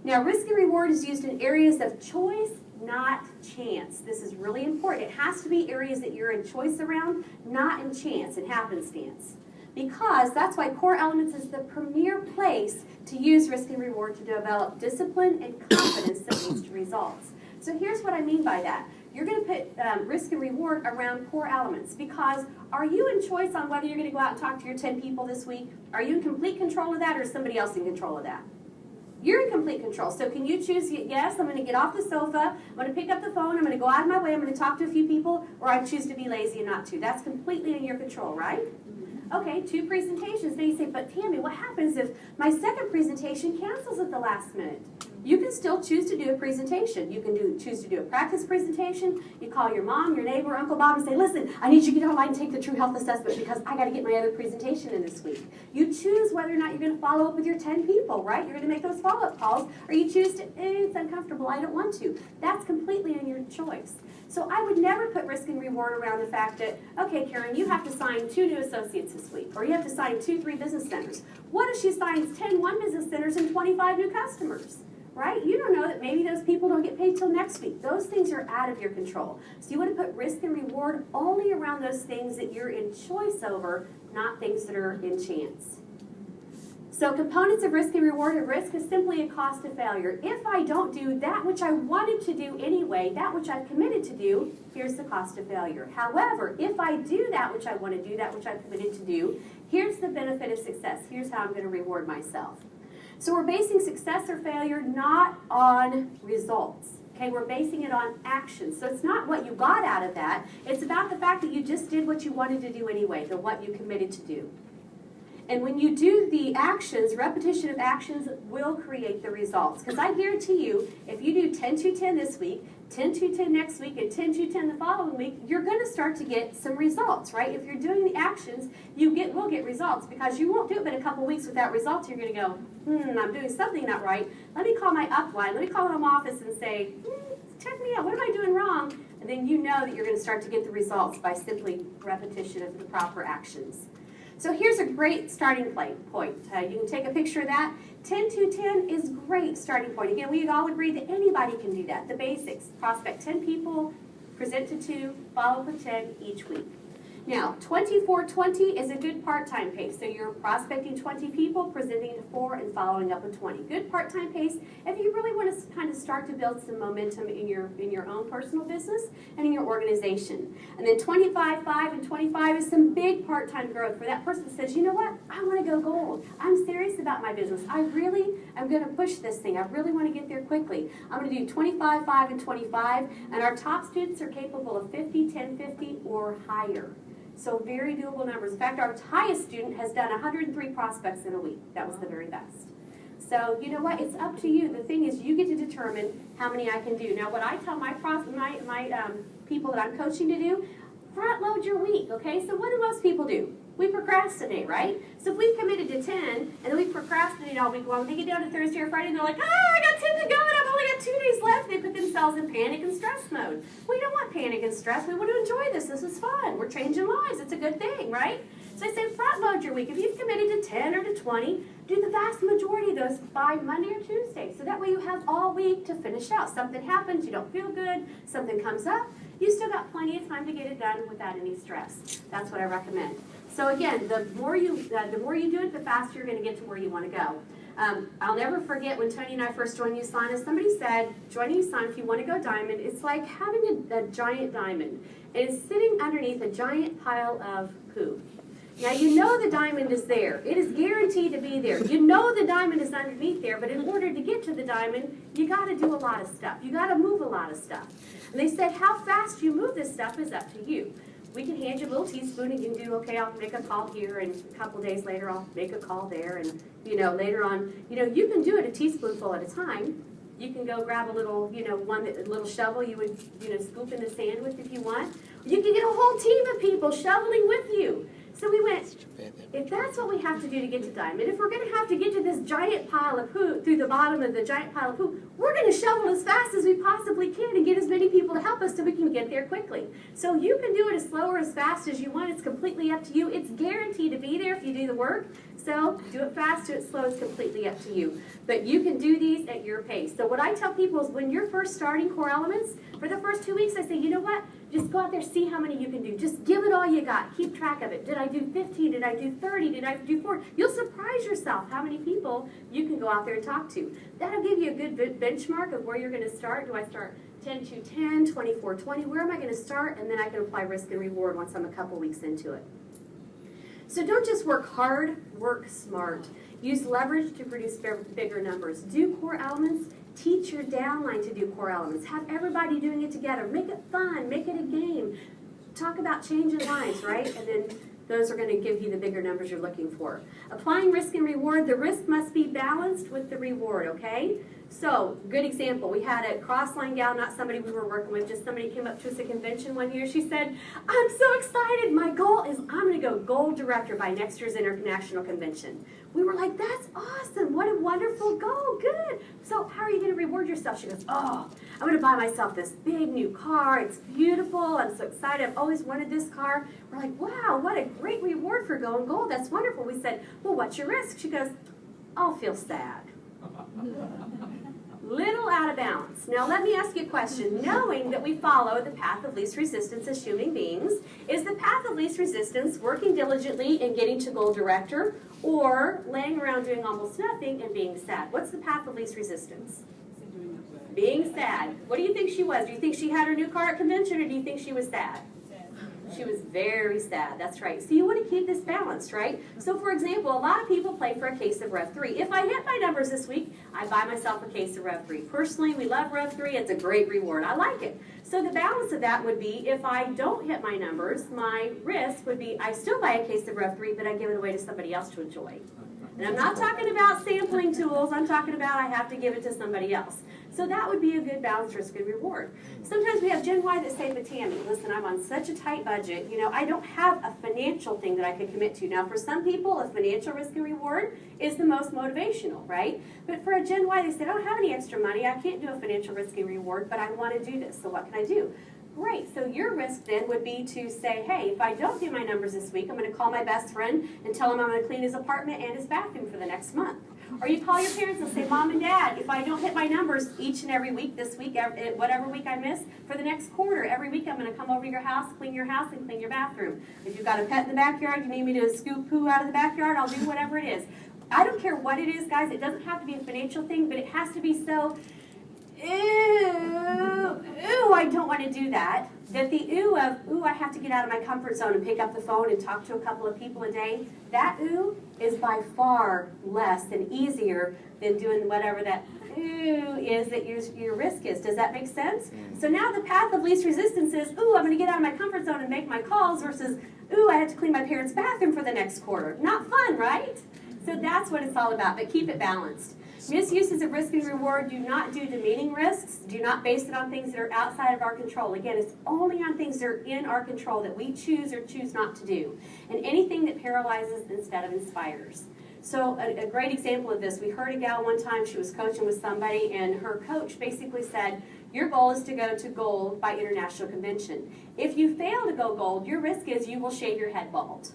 Now, risk and reward is used in areas of choice, not chance. This is really important. It has to be areas that you're in choice around, not in chance and happenstance. Because that's why Core Elements is the premier place to use risk and reward to develop discipline and confidence that leads to results. So here's what I mean by that. You're going to put risk and reward around core elements because are you in choice on whether you're going to go out and talk to your 10 people this week? Are you in complete control of that or is somebody else in control of that? You're in complete control. So can you choose, yes, I'm going to get off the sofa, I'm going to pick up the phone, I'm going to go out of my way, I'm going to talk to a few people, or I choose to be lazy and not to. That's completely in your control, right? Okay, 2 presentations. Now you say, but Tammy, what happens if my second presentation cancels at the last minute? You can still choose to do a presentation. You can choose to do a practice presentation. You call your mom, your neighbor, Uncle Bob and say, listen, I need you to get online and take the True Health Assessment because I got to get my other presentation in this week. You choose whether or not you're going to follow up with your 10 people, right? You're going to make those follow-up calls, or you choose to, it's uncomfortable, I don't want to. That's completely in your choice. So I would never put risk and reward around the fact that, okay, Karen, you have to sign 2 new associates this week, or you have to sign 2-3 business centers. What if she signs 10 one business centers and 25 new customers? Right? You don't know that maybe those people don't get paid till next week. Those things are out of your control. So you want to put risk and reward only around those things that you're in choice over, not things that are in chance. So components of risk and reward. A risk is simply a cost of failure. If I don't do that which I wanted to do anyway, that which I've committed to do, here's the cost of failure. However, if I do that which I want to do, that which I've committed to do, here's the benefit of success. Here's how I'm going to reward myself. So we're basing success or failure not on results. Okay, we're basing it on actions. So it's not what you got out of that. It's about the fact that you just did what you wanted to do anyway, the what you committed to do. And when you do the actions, repetition of actions will create the results. Because I guarantee you, if you do 10-2-10 this week, 10-2-10 next week, and 10-2-10 the following week, you're going to start to get some results, right? If you're doing the actions, will get results. Because you won't do it in a couple weeks without results. You're going to go, I'm doing something not right. Let me call my upline. Let me call home office and say, check me out. What am I doing wrong? And then you know that you're going to start to get the results by simply repetition of the proper actions. So here's a great starting point. You can take a picture of that. 10-2-10 is great starting point. Again, we all agree that anybody can do that. The basics. Prospect 10 people, present to 2, follow up with 10 each week. Now, 24-20 is a good part-time pace. So you're prospecting 20 people, presenting to 4, and following up with 20. Good part-time pace if you really want to kind of start to build some momentum in your own personal business and in your organization. And then 25-5 and 25 is some big part-time growth for that person that says, you know what, I want to go gold. I'm serious about my business. I really am going to push this thing. I really want to get there quickly. I'm going to do 25, 5, and 25, and our top students are capable of 50, 10, 50, or higher. So very doable numbers. In fact, our highest student has done 103 prospects in a week. That was the very best. So you know what? It's up to you. The thing is, you get to determine how many I can do. Now, what I tell my people that I'm coaching to do, front load your week. Okay? So what do most people do? We procrastinate, right? So if we've committed to 10 and then we procrastinate all week long, they get down to Thursday or Friday and they're like, I got 10 to go and I've only got 2 days left. They put themselves in panic and stress mode. We don't want panic and stress. We want to enjoy this. This is fun. We're changing lives. It's a good thing, right? So I say front load your week. If you've committed to 10 or to 20, do the vast majority of those by Monday or Tuesday. So that way you have all week to finish out. Something happens, you don't feel good, something comes up, you still got plenty of time to get it done without any stress. That's what I recommend. So again, the more you do it, the faster you're going to get to where you want to go. I'll never forget when Tony and I first joined USANA, somebody said, joining USANA, if you want to go diamond, it's like having a giant diamond. It is sitting underneath a giant pile of poo. Now you know the diamond is there. It is guaranteed to be there. You know the diamond is underneath there, but in order to get to the diamond, you got to do a lot of stuff. You got to move a lot of stuff. And they said how fast you move this stuff is up to you. We can hand you a little teaspoon and you can do, okay, I'll make a call here, and a couple days later I'll make a call there, and later on, you can do it a teaspoonful at a time. You can go grab a little, a little shovel you would, scoop in the sand with if you want. You can get a whole team of people shoveling with you. So we went, if that's what we have to do to get to diamond, if we're going to have to get to this giant pile of poo, through the bottom of the giant pile of poo, we're going to shovel as fast as we possibly can and get as many people to help us so we can get there quickly. So you can do it as slow or as fast as you want. It's completely up to you. It's guaranteed to be there if you do the work. So do it fast, do it slow, it's completely up to you. But you can do these at your pace. So what I tell people is when you're first starting Core Elements, for the first 2 weeks I say, you know what? Just go out there, see how many you can do. Just give it all you got. Keep track of it. Did I do 15? Did I do 30? Did I do 40? You'll surprise yourself how many people you can go out there and talk to. That'll give you a good benchmark of where you're going to start. Do I start 10-2-10, 24-20? Where am I going to start? And then I can apply risk and reward once I'm a couple weeks into it. So don't just work hard, work smart. Use leverage to produce bigger numbers. Do Core Elements. Teach your downline to do Core Elements. Have everybody doing it together. Make it fun. Make it a game. Talk about changing lives, right? And then those are going to give you the bigger numbers you're looking for. Applying risk and reward. The risk must be balanced with the reward, okay? So, good example. We had a cross-line gal, not somebody we were working with, just somebody came up to us at a convention one year. She said, I'm so excited. My goal is I'm going to go gold director by next year's international convention. We were like, that's awesome. What a wonderful goal. Good. So how are you going to reward yourself? She goes, I'm going to buy myself this big new car. It's beautiful. I'm so excited. I've always wanted this car. We're like, wow, what a great reward for going gold. That's wonderful. We said, well, what's your risk? She goes, I'll feel sad. Little out of balance. Now let me ask you a question. Knowing that we follow the path of least resistance as human beings, is the path of least resistance working diligently and getting to gold director, or laying around doing almost nothing and being sad. What's the path of least resistance? Being sad. What do you think she was? Do you think she had her new car at convention, or do you think she was sad? She was very sad, that's right. So you want to keep this balanced, right? So for example, a lot of people play for a case of Rev 3. If I hit my numbers this week, I buy myself a case of Rev 3. Personally, we love Rev 3. It's a great reward. I like it. So the balance of that would be, if I don't hit my numbers, my risk would be I still buy a case of Rev 3, but I give it away to somebody else to enjoy. And I'm not talking about sampling tools. I'm talking about I have to give it to somebody else. So that would be a good balanced risk and reward. Sometimes we have Gen Y that say, but Tammy, listen, I'm on such a tight budget. You know, I don't have a financial thing that I could commit to. Now, for some people, a financial risk and reward is the most motivational, right? But for a Gen Y, they say, I don't have any extra money. I can't do a financial risk and reward, but I want to do this. So what can I do? Great. So your risk then would be to say, hey, if I don't do my numbers this week, I'm going to call my best friend and tell him I'm going to clean his apartment and his bathroom for the next month. Or you call your parents and say, Mom and Dad, if I don't hit my numbers each and every week, this week, whatever week I miss, for the next quarter, every week I'm going to come over to your house, and clean your bathroom. If you've got a pet in the backyard, you need me to scoop poo out of the backyard, I'll do whatever it is. I don't care what it is, guys. It doesn't have to be a financial thing, but it has to be so, ooh, I don't want to do that. That the ooh of, ooh, I have to get out of my comfort zone and pick up the phone and talk to a couple of people a day, that ooh is by far less and easier than doing whatever that ooh is that your risk is. Does that make sense? So now the path of least resistance is, ooh, I'm going to get out of my comfort zone and make my calls versus, ooh, I have to clean my parents' bathroom for the next quarter. Not fun, right? So that's what it's all about, but keep it balanced. Misuses of risk and reward do not do demeaning risks. Do not base it on things that are outside of our control. Again, it's only on things that are in our control that we choose or choose not to do. And anything that paralyzes instead of inspires. So a great example of this, we heard a gal one time, she was coaching with somebody, and her coach basically said, your goal is to go to gold by international convention. If you fail to go gold, your risk is you will shave your head bald.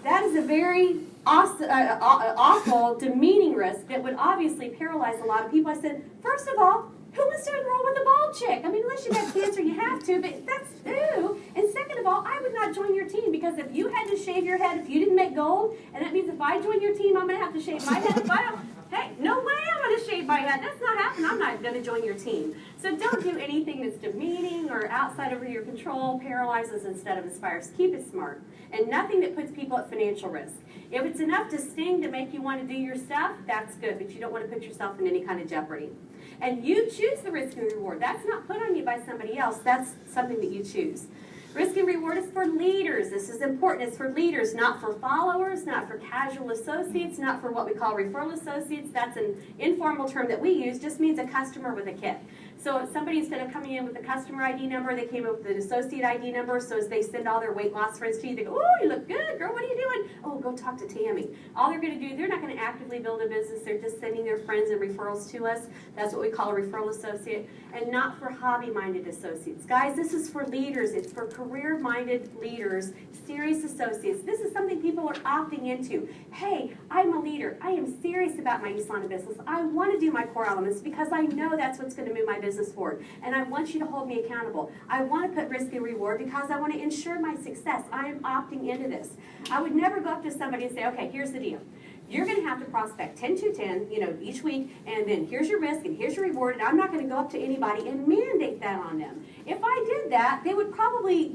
That is a very awful, demeaning risk that would obviously paralyze a lot of people. I said, first of all, who wants to enroll with a bald chick? I mean, unless you got cancer, you have to, but that's ew. And second of all, I would not join your team, because if you had to shave your head, if you didn't make gold, and that means if I join your team, I'm going to have to shave my head. If I don't, hey, no way I'm going to shave my head. That's not happening. I'm not going to join your team. So don't do anything that's demeaning or outside of your control, paralyzes instead of inspires. Keep it smart. And nothing that puts people at financial risk. If it's enough to sting to make you want to do your stuff, that's good, but you don't want to put yourself in any kind of jeopardy. And you choose the risk and reward. That's not put on you by somebody else. That's something that you choose. Risk and reward is for leaders. This is important. It's for leaders, not for followers, not for casual associates, not for what we call referral associates. That's an informal term that we use, just means a customer with a kit. So if somebody, instead of coming in with a customer ID number, they came up with an associate ID number, so as they send all their weight loss friends to you, they go, oh, you look good, girl, what are you doing? Oh, go talk to Tammy. All they're going to do, they're not going to actively build a business, they're just sending their friends and referrals to us. That's what we call a referral associate, and not for hobby-minded associates. Guys, this is for leaders. It's for career-minded leaders, serious associates. This is something people are opting into. Hey, I'm a leader. I am serious about my Islana business. I want to do my core elements because I know that's what's going to move my business forward. And I want you to hold me accountable. I want to put risk and reward because I want to ensure my success. I am opting into this. I would never go up to somebody and say, okay, here's the deal. You're going to have to prospect 10 to 10, each week, and then here's your risk and here's your reward, and I'm not going to go up to anybody and mandate that on them. If I did that, they would probably,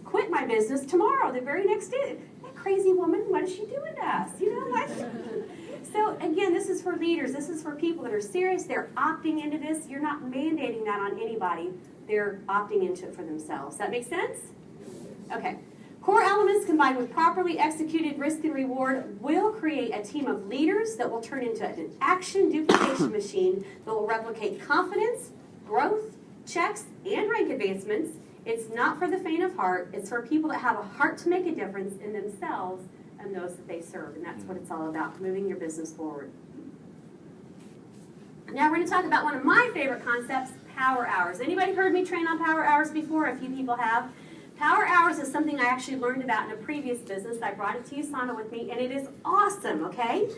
quit my business tomorrow, the very next day. That crazy woman, what is she doing to us? So again, this is for leaders. This is for people that are serious. They're opting into this. You're not mandating that on anybody. They're opting into it for themselves. That make sense? Okay. Core elements combined with properly executed risk and reward will create a team of leaders that will turn into an action duplication machine that will replicate confidence, growth, checks, and rank advancements. It's not for the faint of heart. It's for people that have a heart to make a difference in themselves and those that they serve. And that's what it's all about, moving your business forward. Now we're going to talk about one of my favorite concepts, power hours. Anybody heard me train on power hours before? A few people have. Power hours is something I actually learned about in a previous business. I brought it to USANA with me, and it is awesome, okay?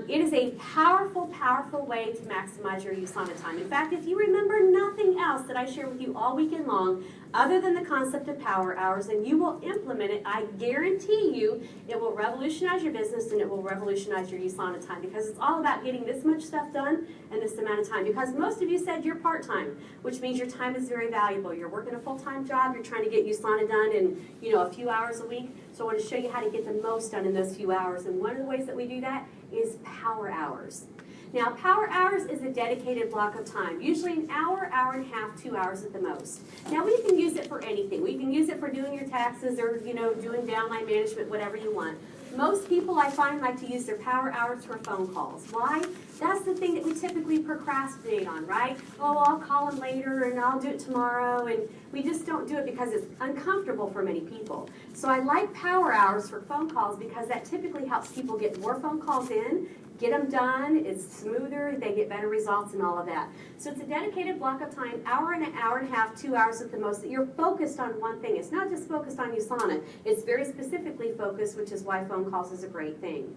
It is a powerful, powerful way to maximize your USANA time. In fact, if you remember nothing else that I share with you all weekend long, other than the concept of power hours, and you will implement it, I guarantee you it will revolutionize your business and it will revolutionize your USANA time, because it's all about getting this much stuff done in this amount of time. Because most of you said you're part-time, which means your time is very valuable. You're working a full-time job, you're trying to get USANA done in a few hours a week. So I want to show you how to get the most done in those few hours. And one of the ways that we do that is power hours. Now, power hours is a dedicated block of time, usually an hour, hour and a half, 2 hours at the most. Now, we can use it for anything. We can use it for doing your taxes or, doing downline management, whatever you want. Most people, I find, like to use their power hours for phone calls. Why? That's the thing that we typically procrastinate on, right? Oh, I'll call them later and I'll do it tomorrow. And we just don't do it because it's uncomfortable for many people. So I like power hours for phone calls because that typically helps people get more phone calls in, get them done, it's smoother, they get better results and all of that. So it's a dedicated block of time, hour and a half, 2 hours at the most, that you're focused on one thing. It's not just focused on USANA, it's very specifically focused, which is why phone calls is a great thing.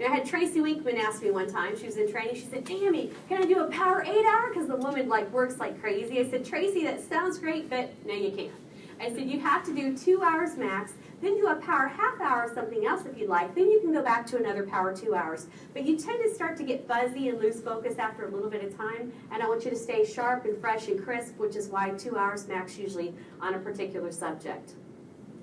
Now, I had Tracy Winkman ask me one time, she was in training, she said, Amy, can I do a power 8 hour? Because the woman works like crazy. I said, Tracy, that sounds great, but no, you can't. I said, you have to do 2 hours max, then do a power half hour of something else if you'd like. Then you can go back to another power 2 hours. But you tend to start to get fuzzy and lose focus after a little bit of time. And I want you to stay sharp and fresh and crisp, which is why 2 hours max usually on a particular subject.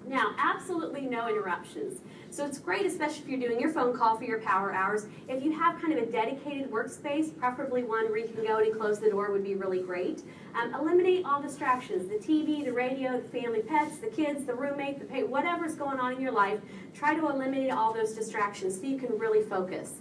Now, absolutely no interruptions. So it's great, especially if you're doing your phone call for your power hours. If you have kind of a dedicated workspace, preferably one where you can go and close the door would be really great. Eliminate all distractions, the TV, the radio, the family pets, the kids, the roommate, the pay, whatever's going on in your life. Try to eliminate all those distractions so you can really focus.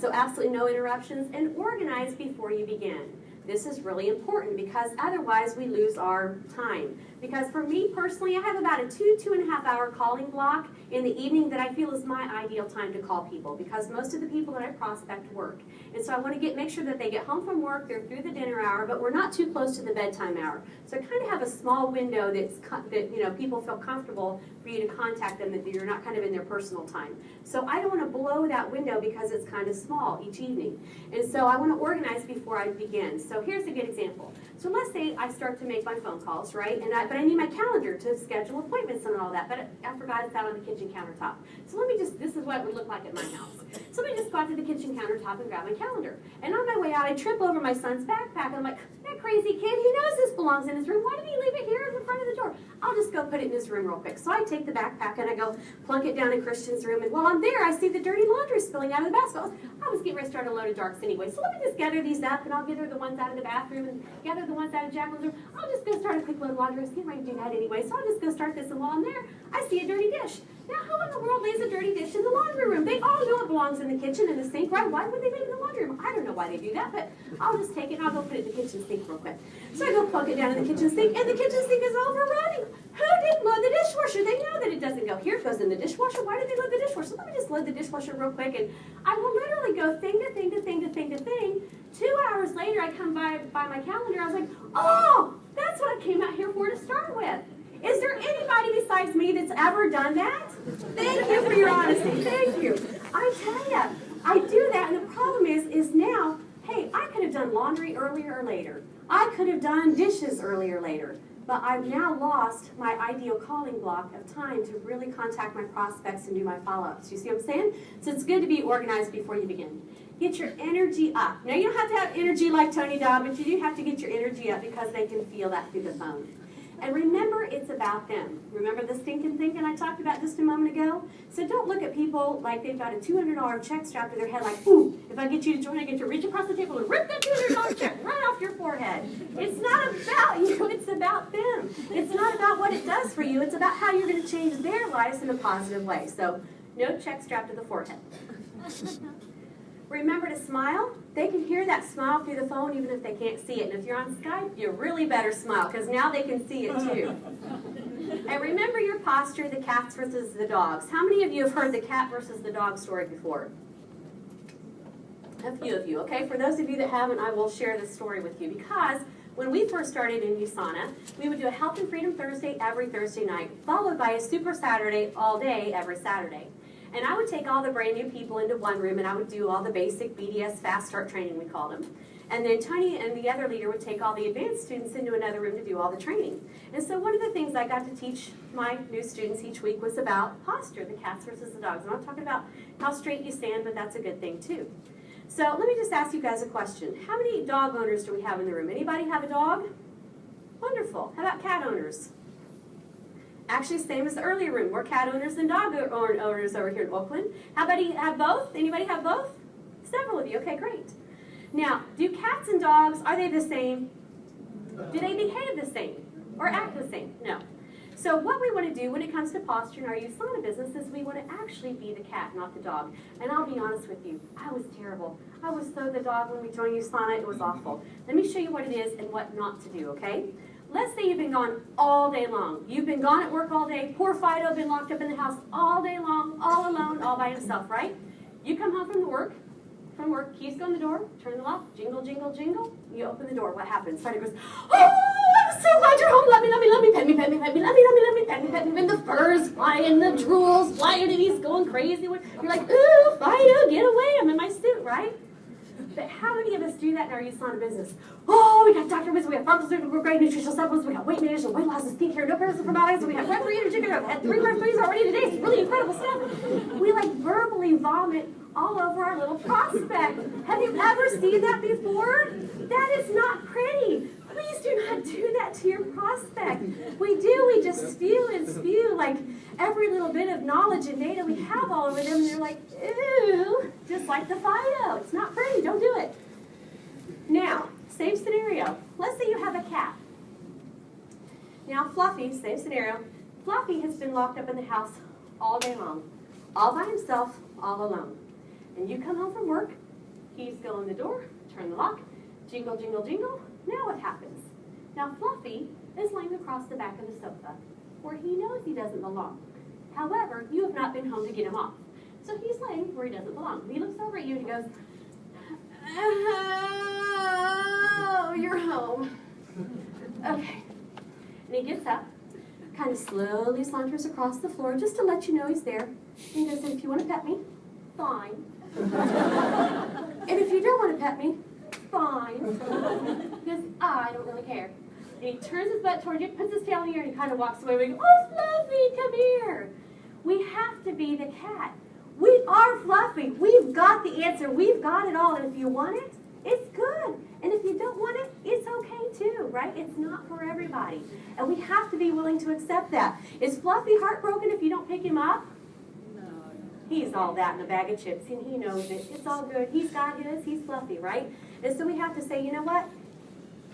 So absolutely no interruptions, and organize before you begin. This is really important because otherwise we lose our time. Because for me personally, I have about a 2.5 hour calling block in the evening that I feel is my ideal time to call people, because most of the people that I prospect work. And so I want to make sure that they get home from work, they're through the dinner hour, but we're not too close to the bedtime hour. So I kind of have a small window that people feel comfortable for you to contact them, that you're not kind of in their personal time. So I don't want to blow that window because it's kind of small each evening. And so I want to organize before I begin. So here's a good example. So let's say I start to make my phone calls, right? But I need my calendar to schedule appointments and all that, but I forgot it's out on the kitchen countertop. So this is what it would look like at my house. So let me just go out to the kitchen countertop and grab my calendar. And on my way out, I trip over my son's backpack, and I'm like, that crazy kid, he knows this belongs in his room. Why did he leave it here in the front of the door? I'll just go put it in his room real quick. So I take the backpack and I go plunk it down in Christian's room, and while I'm there, I see the dirty laundry spilling out of the basket. I was getting ready to start a load of darks anyway, so let me just gather these up, and I'll gather the ones out of the bathroom and gather the ones out of Jacqueline's room. I'll just go start a quick load of laundry. I was getting ready to do that anyway, so I'll just go start this, and while I'm there, I see a dirty dish. Now, who in the world lays a dirty dish in the laundry room? They all know it belongs in the kitchen, in the sink, right? Why would they leave it in the laundry room? I don't know why they do that, but I'll just take it and I'll go put it in the kitchen sink real quick. So I go plunk it down in the kitchen sink, and the kitchen sink is overrunning. Who didn't load the dishwasher? They know that it doesn't go here. It goes in the dishwasher. Why did they load the dishwasher? So let me just load the dishwasher real quick, and I will literally go thing to thing to thing to thing to thing. 2 hours later, I come by my calendar. I was like, oh, that's what I came out here for to start with. Is there anybody besides me that's ever done that? Thank you for your honesty. Thank you. I tell you, I do that, and the problem is now, hey, I could have done laundry earlier or later. I could have done dishes earlier or later. But I've now lost my ideal calling block of time to really contact my prospects and do my follow-ups. You see what I'm saying? So it's good to be organized before you begin. Get your energy up. Now, you don't have to have energy like Tony Dodd, but you do have to get your energy up because they can feel that through the phone. And remember, it's about them. Remember the stinking thinking I talked about just a moment ago? So don't look at people like they've got a $200 check strapped to their head like, ooh, if I get you to join, I get to reach across the table and rip that $200 check right off your forehead. It's not about you, it's about them. It's not about what it does for you, it's about how you're going to change their lives in a positive way. So no check strapped to the forehead. Remember to smile. They can hear that smile through the phone even if they can't see it. And if you're on Skype, you really better smile because now they can see it too. And remember your posture, the cats versus the dogs. How many of you have heard the cat versus the dog story before? A few of you, okay? For those of you that haven't, I will share this story with you because When we first started in USANA, we would do a Health and Freedom Thursday every Thursday night, followed by a Super Saturday all day every Saturday. And I would take all the brand new people into one room and I would do all the basic BDS fast start training, we called them. And then Tony and the other leader would take all the advanced students into another room to do all the training. And so one of the things I got to teach my new students each week was about posture, the cats versus the dogs. I'm not talking about how straight you stand, but that's a good thing too. So let me just ask you guys a question. How many dog owners do we have in the room? Anybody have a dog? Wonderful. How about cat owners? Actually, same as the earlier room. More cat owners than dog owners over here in Oakland. How about you have both? Anybody have both? Several of you. Okay, great. Now, do cats and dogs, are they the same? Do they behave the same or act the same? No. So what we want to do when it comes to posture in our USANA business is we want to actually be the cat, not the dog. And I'll be honest with you, I was terrible. I was so the dog when we joined USANA. It was awful. Let me show you what it is and what not to do, okay? Let's say you've been gone all day long. You've been gone at work all day. Poor Fido been locked up in the house all day long, all alone, all by himself, right? You come home from work, keys go in the door, turn the lock, jingle, jingle, jingle. You open the door. What happens? Fido goes, oh, I'm so glad you're home. Let me, pet me, pet me, pet me, let me, pet me, pet me. And the fur's flying, the drool's flying, and he's going crazy. You're like, ooh, Fido, get away. I'm in my suit, right? But how many of us do that in our USANA business? Oh, we got Dr. Wisdom, we have pharmaceutical grade nutritional supplements, we got weight management, weight loss, and skincare, no parasitic probiotics, we have referee chicken, had 3 recipes already today. It's really incredible stuff. We like verbally vomit all over our little prospect. Have you ever seen that before? That is not pretty. Please do not do that to your prospect. We just spew and spew like every little bit of knowledge and data we have all over them, and they're like, ew, just like the Fido. It's not pretty, don't do it. Now, same scenario. Let's say you have a cat. Now Fluffy, same scenario. Fluffy has been locked up in the house all day long, all by himself, all alone. And you come home from work, keys go in the door, turn the lock, jingle, jingle, jingle. Now what happens? Now Fluffy is laying across the back of the sofa where he knows he doesn't belong. However, you have not been home to get him off. So he's laying where he doesn't belong. He looks over at you and he goes, oh, you're home. Okay. And he gets up, kind of slowly saunters across the floor just to let you know he's there. And he goes, if you want to pet me, fine. And if you don't want to pet me, fine. Because I don't really care. And he turns his butt toward you, puts his tail in here, and he kind of walks away. We go, oh, Fluffy, come here. We have to be the cat. We are Fluffy. We've got the answer. We've got it all. And if you want it, it's good. And if you don't want it, it's okay too, right? It's not for everybody. And we have to be willing to accept that. Is Fluffy heartbroken if you don't pick him up? He's all that in a bag of chips, and he knows it. It's all good. He's got his. He's Fluffy, right? And so we have to say, you know what?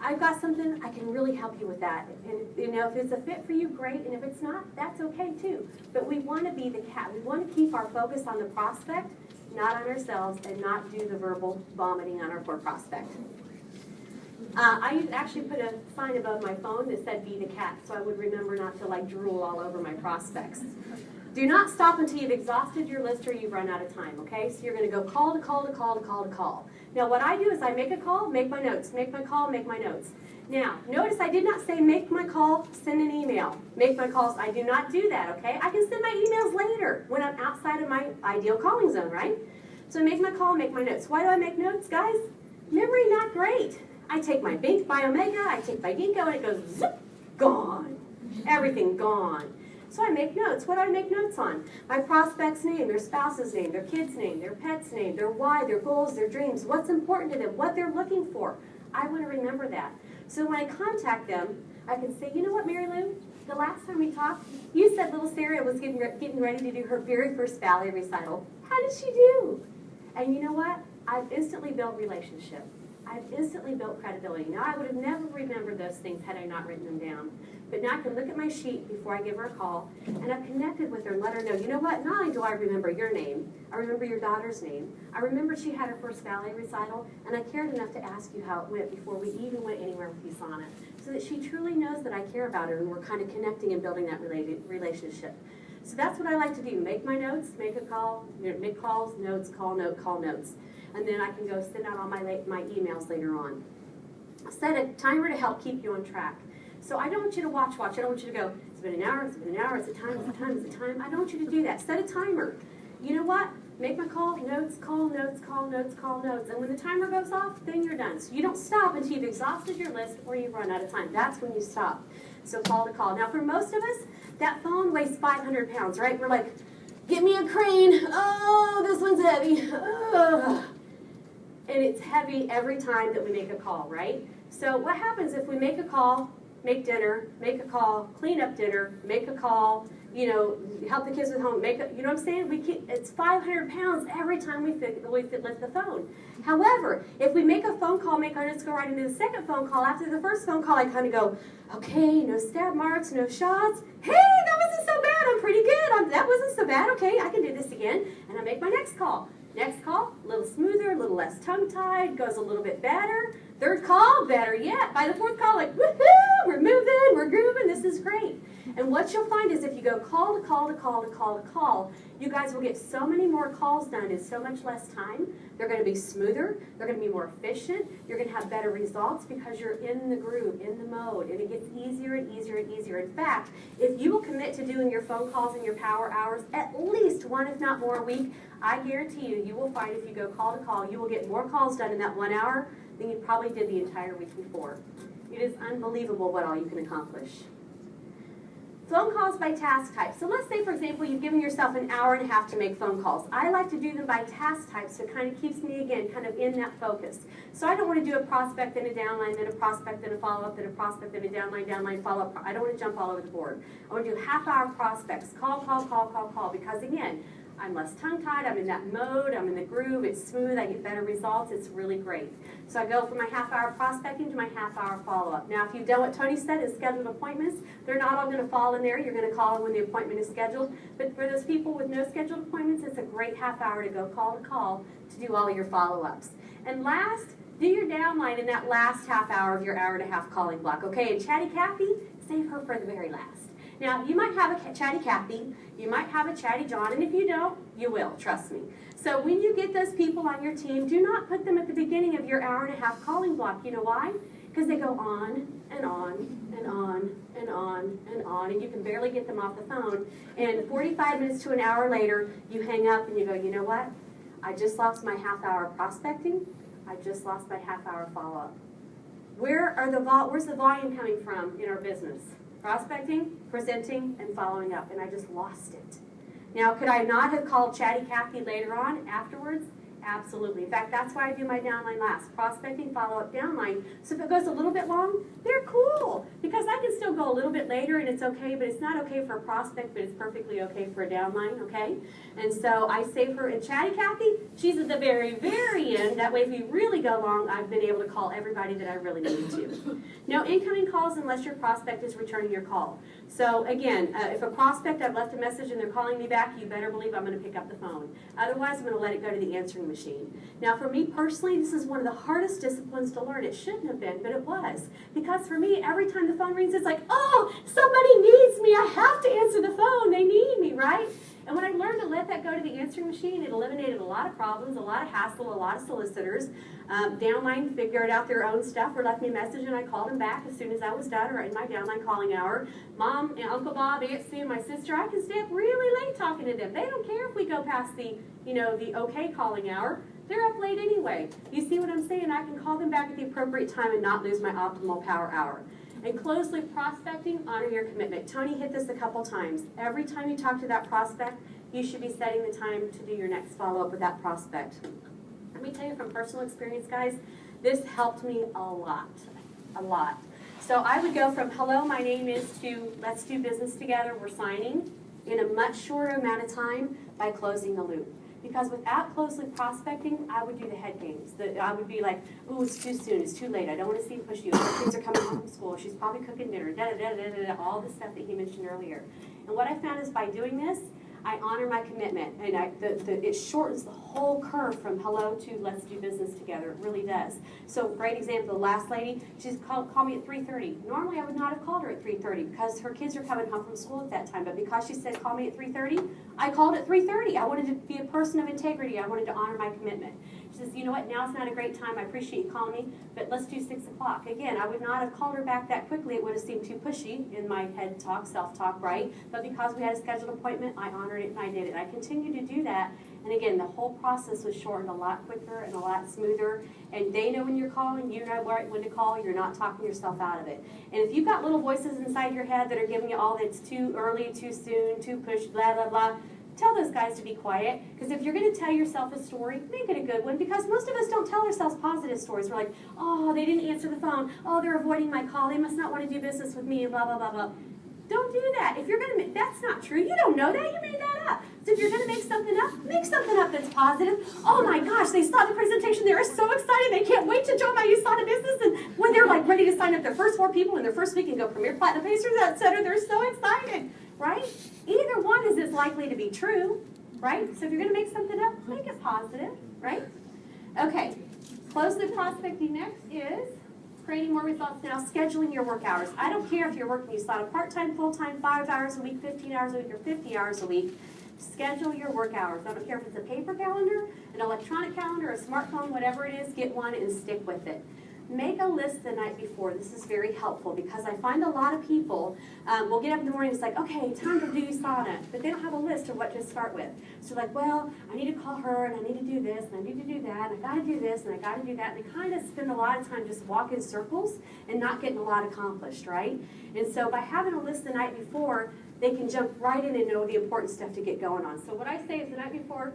I've got something. I can really help you with that. And you know, if it's a fit for you, great. And if it's not, that's okay too. But we want to be the cat. We want to keep our focus on the prospect, not on ourselves, and not do the verbal vomiting on our poor prospect. I actually put a sign above my phone that said, be the cat, so I would remember not to like drool all over my prospects. Do not stop until you've exhausted your list or you've run out of time, okay? So you're going to go call to call to call to call to call. Now what I do is I make a call, make my notes, make my call, make my notes. Now, notice I did not say make my call, send an email. Make my calls, I do not do that, okay? I can send my emails later when I'm outside of my ideal calling zone, right? So I make my call, make my notes. Why do I make notes, guys? Memory not great. I take my Bink Biomega, I take my Ginkgo, and it goes zip, gone. Everything gone. So I make notes. What do I make notes on? My prospect's name, their spouse's name, their kid's name, their pet's name, their why, their goals, their dreams, what's important to them, what they're looking for. I want to remember that. So when I contact them, I can say, you know what, Mary Lou? The last time we talked, you said little Sarah was getting ready to do her very first ballet recital. How did she do? And you know what? I've instantly built relationship. I've instantly built credibility. Now, I would have never remembered those things had I not written them down. But now I can look at my sheet before I give her a call, and I've connected with her and let her know, you know what, not only do I remember your name, I remember your daughter's name. I remember she had her first ballet recital, and I cared enough to ask you how it went before we even went anywhere with USANA, so that she truly knows that I care about her, and we're kind of connecting and building that relationship. So that's what I like to do. Make my notes, make a call, make calls, notes, call, note, call, notes. And then I can go send out all my emails later on. Set a timer to help keep you on track. So I don't want you to watch. I don't want you to go, it's been an hour, it's been an hour, it's a time, it's a time, it's a time. I don't want you to do that. Set a timer. You know what? Make my call, notes, call, notes, call, notes, call, notes. And when the timer goes off, then you're done. So you don't stop until you've exhausted your list or you run out of time. That's when you stop. So call to call. Now for most of us, that phone weighs 500 pounds, right? We're like, get me a crane. Oh, this one's heavy. Oh. And it's heavy every time that we make a call, right? So what happens if we make a call, make dinner, make a call, clean up dinner, make a call, you know, help the kids at home, you know what I'm saying? It's 500 pounds every time we lift the phone. However, if we make a phone call, let's go right into the second phone call. After the first phone call, I kind of go, okay, no stab marks, no shots. Hey, that wasn't so bad. I'm pretty good. That wasn't so bad. Okay, I can do this again. And I make my next call. Next call, a little smoother, a little less tongue-tied, goes a little bit better. Third call, better yet. By the fourth call, like, woohoo, we're moving, we're grooving, this is great. And what you'll find is if you go call to call to call to call to call, you guys will get so many more calls done in so much less time. They're going to be smoother, they're going to be more efficient, you're going to have better results because you're in the groove, in the mode, and it gets easier and easier and easier. In fact, if you will commit to doing your phone calls and your power hours at least one, if not more, a week, I guarantee you, you will find if you go call to call, you will get more calls done in that 1 hour than you probably did the entire week before. It is unbelievable what all you can accomplish. Phone calls by task type. So let's say, for example, you've given yourself an hour and a half to make phone calls. I like to do them by task type, so it kind of keeps me, again, kind of in that focus. So I don't want to do a prospect, then a downline, then a prospect, then a follow-up, then a prospect, then a downline, follow-up. I don't want to jump all over the board. I want to do half-hour prospects. Call, because, again, I'm less tongue-tied, I'm in that mode, I'm in the groove, it's smooth, I get better results, it's really great. So I go from my half-hour prospecting to my half-hour follow-up. Now, if you've done what Tony said is scheduled appointments, they're not all going to fall in there. You're going to call when the appointment is scheduled. But for those people with no scheduled appointments, it's a great half-hour to go call to call to do all your follow-ups. And last, do your downline in that last half-hour of your hour-and-a-half calling block. Okay, and Chatty Cathy, save her for the very last. Now, you might have a Chatty Cathy, you might have a Chatty John, and if you don't, you will, trust me. So when you get those people on your team, do not put them at the beginning of your hour-and-a-half calling block. You know why? Because they go on and on and on and on and on, and you can barely get them off the phone. And 45 minutes to an hour later, you hang up and you go, you know what? I just lost my half-hour prospecting. I just lost my half-hour follow-up. Where's the volume coming from in our business? Prospecting, presenting, and following up, and I just lost it. Now, could I not have called Chatty Cathy later on, afterwards? Absolutely. In fact, that's why I do my downline last. Prospecting, follow-up, downline. So if it goes a little bit long, they're cool. Because I can still go a little bit later and it's okay, but it's not okay for a prospect, but it's perfectly okay for a downline, okay? And so I save her. And Chatty Cathy, she's at the very, very end. That way, if you really go long, I've been able to call everybody that I really needed to. No incoming calls unless your prospect is returning your call. So again, if a prospect, I've left a message and they're calling me back, you better believe I'm going to pick up the phone. Otherwise, I'm going to let it go to the answering machine. Now, for me personally, this is one of the hardest disciplines to learn. It shouldn't have been, but it was. Because for me, every time the phone rings, it's like, oh, somebody needs me. I have to answer the phone. They need me, right? And when I learned to let that go to the answering machine, it eliminated a lot of problems, a lot of hassle, a lot of solicitors. Downline figured out their own stuff or left me a message, and I called them back as soon as I was done or in my downline calling hour. Mom and Uncle Bob, Aunt Sue, my sister, I can stay up really late talking to them. They don't care if we go past the, the okay calling hour. They're up late anyway. You see what I'm saying? I can call them back at the appropriate time and not lose my optimal power hour. And closely prospecting, honor your commitment. Tony hit this a couple times. Every time you talk to that prospect, you should be setting the time to do your next follow-up with that prospect. Let me tell you from personal experience, guys, this helped me a lot. So I would go from, hello, my name is, to let's do business together, we're signing, in a much shorter amount of time by closing the loop. Because without closely prospecting, I would do the head games. I would be like, ooh, it's too soon, it's too late, I don't want to see push you. The kids are coming home from school, she's probably cooking dinner, all the stuff that he mentioned earlier. And what I found is by doing this, I honor my commitment, and it shortens the whole curve from hello to let's do business together. It really does. So great example, the last lady, she's called me at 3:30. Normally I would not have called her at 3:30 because her kids are coming home from school at that time, but because she said call me at 3:30, I called at 3:30. I wanted to be a person of integrity. I wanted to honor my commitment. She says, you know what, now's not a great time. I appreciate you calling me, but let's do 6 o'clock. Again, I would not have called her back that quickly. It would have seemed too pushy in my head talk, self-talk, right? But because we had a scheduled appointment, I honored it and I did it. I continue to do that. And again, the whole process was shortened a lot quicker and a lot smoother. And they know when you're calling, you know when to call, you're not talking yourself out of it. And if you've got little voices inside your head that are giving you all that's too early, too soon, too pushed, blah, blah, blah, tell those guys to be quiet, because if you're going to tell yourself a story, make it a good one, because most of us don't tell ourselves positive stories. We're like, oh, they didn't answer the phone. Oh, they're avoiding my call. They must not want to do business with me, blah, blah, blah, blah. Don't do that. If you're going to make, that's not true. You don't know that. You made that up. So if you're going to make something up that's positive. Oh my gosh, they saw the presentation. They are so excited. They can't wait to join my USANA business. And when they're like ready to sign up their first 4 people in their first week and go Premier Platinum Pacers, etc., they're so excited, right? Either one is as likely to be true, right? So if you're going to make something up, make it positive, right? Okay, close loop prospecting next is creating more results now, scheduling your work hours. I don't care if you're working USANA part-time, full-time, 5 hours a week, 15 hours a week, or 50 hours a week. Schedule your work hours. I don't care if it's a paper calendar, an electronic calendar, a smartphone, whatever it is, get one and stick with it. Make a list the night before. This is very helpful because I find a lot of people will get up in the morning and it's like, okay, time to do USANA, but they don't have a list of what to start with. So like, well, I need to call her and I need to do this and I need to do that and I got to do this and I got to do that. And they kind of spend a lot of time just walking in circles and not getting a lot accomplished, right? And so by having a list the night before, they can jump right in and know the important stuff to get going on. So what I say is the night before,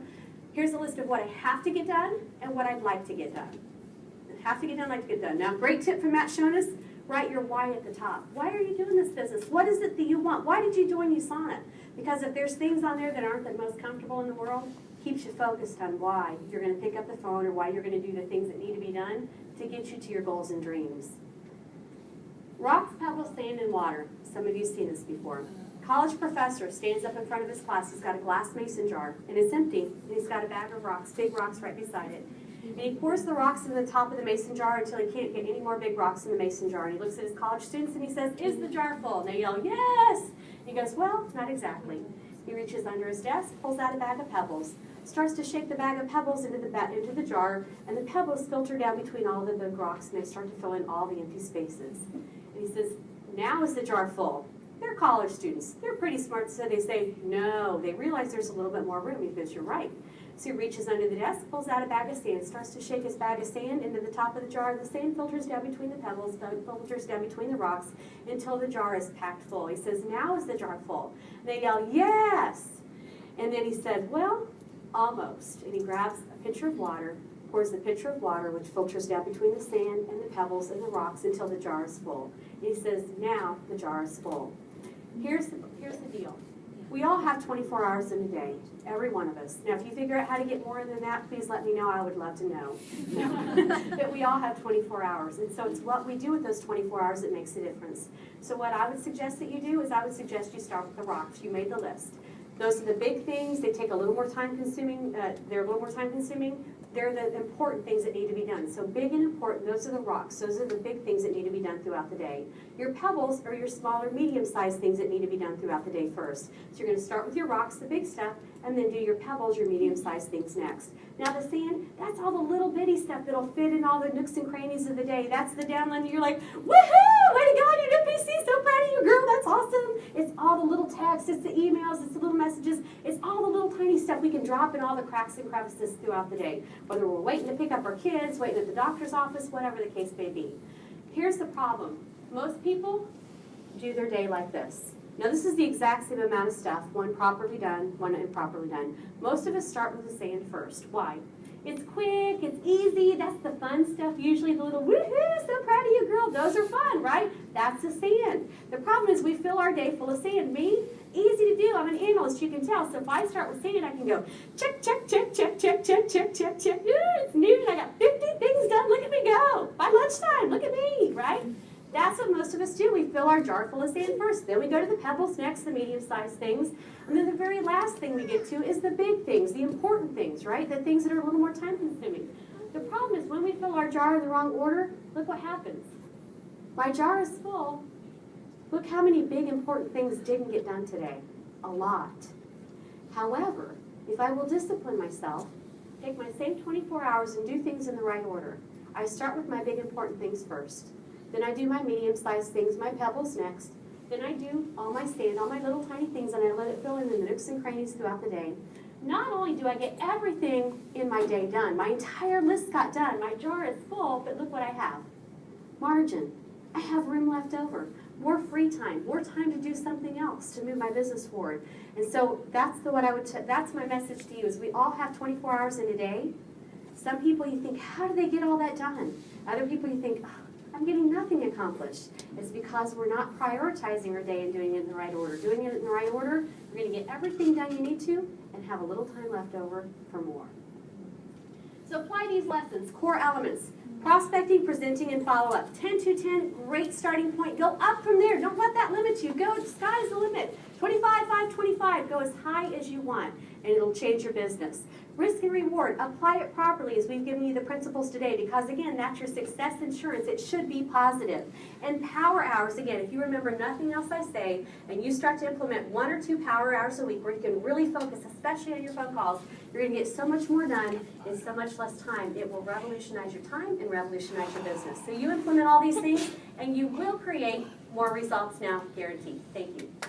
here's a list of what I have to get done and what I'd like to get done. Have to get done, like to get done. Now, great tip from Matt Shonas, write your why at the top. Why are you doing this business? What is it that you want? Why did you join USANA? Because if there's things on there that aren't the most comfortable in the world, keeps you focused on why you're going to pick up the phone or why you're going to do the things that need to be done to get you to your goals and dreams. Rocks, pebbles, sand, and water. Some of you have seen this before. College professor stands up in front of his class. He's got a glass mason jar, and it's empty. And he's got a bag of rocks, big rocks right beside it. And he pours the rocks in the top of the mason jar until he can't get any more big rocks in the mason jar. And he looks at his college students and he says, is the jar full? And they yell, yes! And he goes, well, not exactly. He reaches under his desk, pulls out a bag of pebbles, starts to shake the bag of pebbles into the jar, and the pebbles filter down between all the big rocks, and they start to fill in all the empty spaces. And he says, now is the jar full? They're college students. They're pretty smart, so they say, no. They realize there's a little bit more room. He goes, you're right. So he reaches under the desk, pulls out a bag of sand, starts to shake his bag of sand into the top of the jar. The sand filters down between the pebbles, filters down between the rocks until the jar is packed full. He says, now is the jar full? And they yell, yes! And then he said, well, almost. And he grabs a pitcher of water, pours the pitcher of water, which filters down between the sand and the pebbles and the rocks until the jar is full. And he says, now the jar is full. Here's the deal. We all have 24 hours in a day, every one of us. Now, if you figure out how to get more than that, please let me know. I would love to know. But we all have 24 hours, and so it's what we do with those 24 hours that makes a difference. So what I would suggest that you do is I would suggest you start with the rocks. You made the list. Those are the big things. They take a little more time consuming. They're a little more time consuming. They're the important things that need to be done. So big and important, those are the rocks. Those are the big things that need to be done throughout the day. Your pebbles are your smaller, medium-sized things that need to be done throughout the day first. So you're going to start with your rocks, the big stuff, and then do your pebbles, your medium-sized things next. Now the sand, that's all the little bitty stuff that'll fit in all the nooks and crannies of the day. That's the downline that you're like, woohoo, way to go on your new PC, so proud of you, girl, that's awesome. It's all the little texts, it's the emails, it's the little messages, it's all the little tiny stuff we can drop in all the cracks and crevices throughout the day. Whether we're waiting to pick up our kids, waiting at the doctor's office, whatever the case may be. Here's the problem. Most people do their day like this. Now this is the exact same amount of stuff, one properly done, one improperly done. Most of us start with the sand first. Why? It's quick, it's easy, that's the fun stuff. Usually the little woohoo, so proud of you, girl, those are fun, right? That's the sand. The problem is we fill our day full of sand. Me, easy to do, I'm an analyst, you can tell. So if I start with sand, I can go check, check, check, check, check, check, check, check, check. Ooh, it's noon, I got 50 things done, look at me go. By lunchtime, look at me, right? That's what most of us do. We fill our jar full of sand first. Then we go to the pebbles next, the medium-sized things. And then the very last thing we get to is the big things, the important things, right? The things that are a little more time-consuming. The problem is when we fill our jar in the wrong order, look what happens. My jar is full. Look how many big, important things didn't get done today. A lot. However, if I will discipline myself, take my same 24 hours and do things in the right order. I start with my big, important things first. Then I do my medium-sized things, my pebbles next. Then I do all my sand, all my little tiny things, and I let it fill in the nooks and crannies throughout the day. Not only do I get everything in my day done, my entire list got done, my jar is full, but look what I have. Margin. I have room left over. More free time, more time to do something else to move my business forward. And so that's that's my message to you is we all have 24 hours in a day. Some people you think, how do they get all that done? Other people you think, oh, I'm getting nothing accomplished. It's because we're not prioritizing our day and doing it in the right order. Doing it in the right order, you're going to get everything done you need to and have a little time left over for more. So apply these lessons, core elements. Prospecting, presenting, and follow-up. 10 to 10, great starting point. Go up from there. Don't let that limit you. Go, sky's the limit. 25, 5, 25. Go as high as you want, and it'll change your business. Risk and reward. Apply it properly as we've given you the principles today because, again, that's your success insurance. It should be positive. And power hours, again, if you remember nothing else I say, and you start to implement 1 or 2 power hours a week where you can really focus, especially on your phone calls, you're going to get so much more done in so much less time. It will revolutionize your time and revolutionize your business. So you implement all these things, and you will create more results now, guaranteed. Thank you.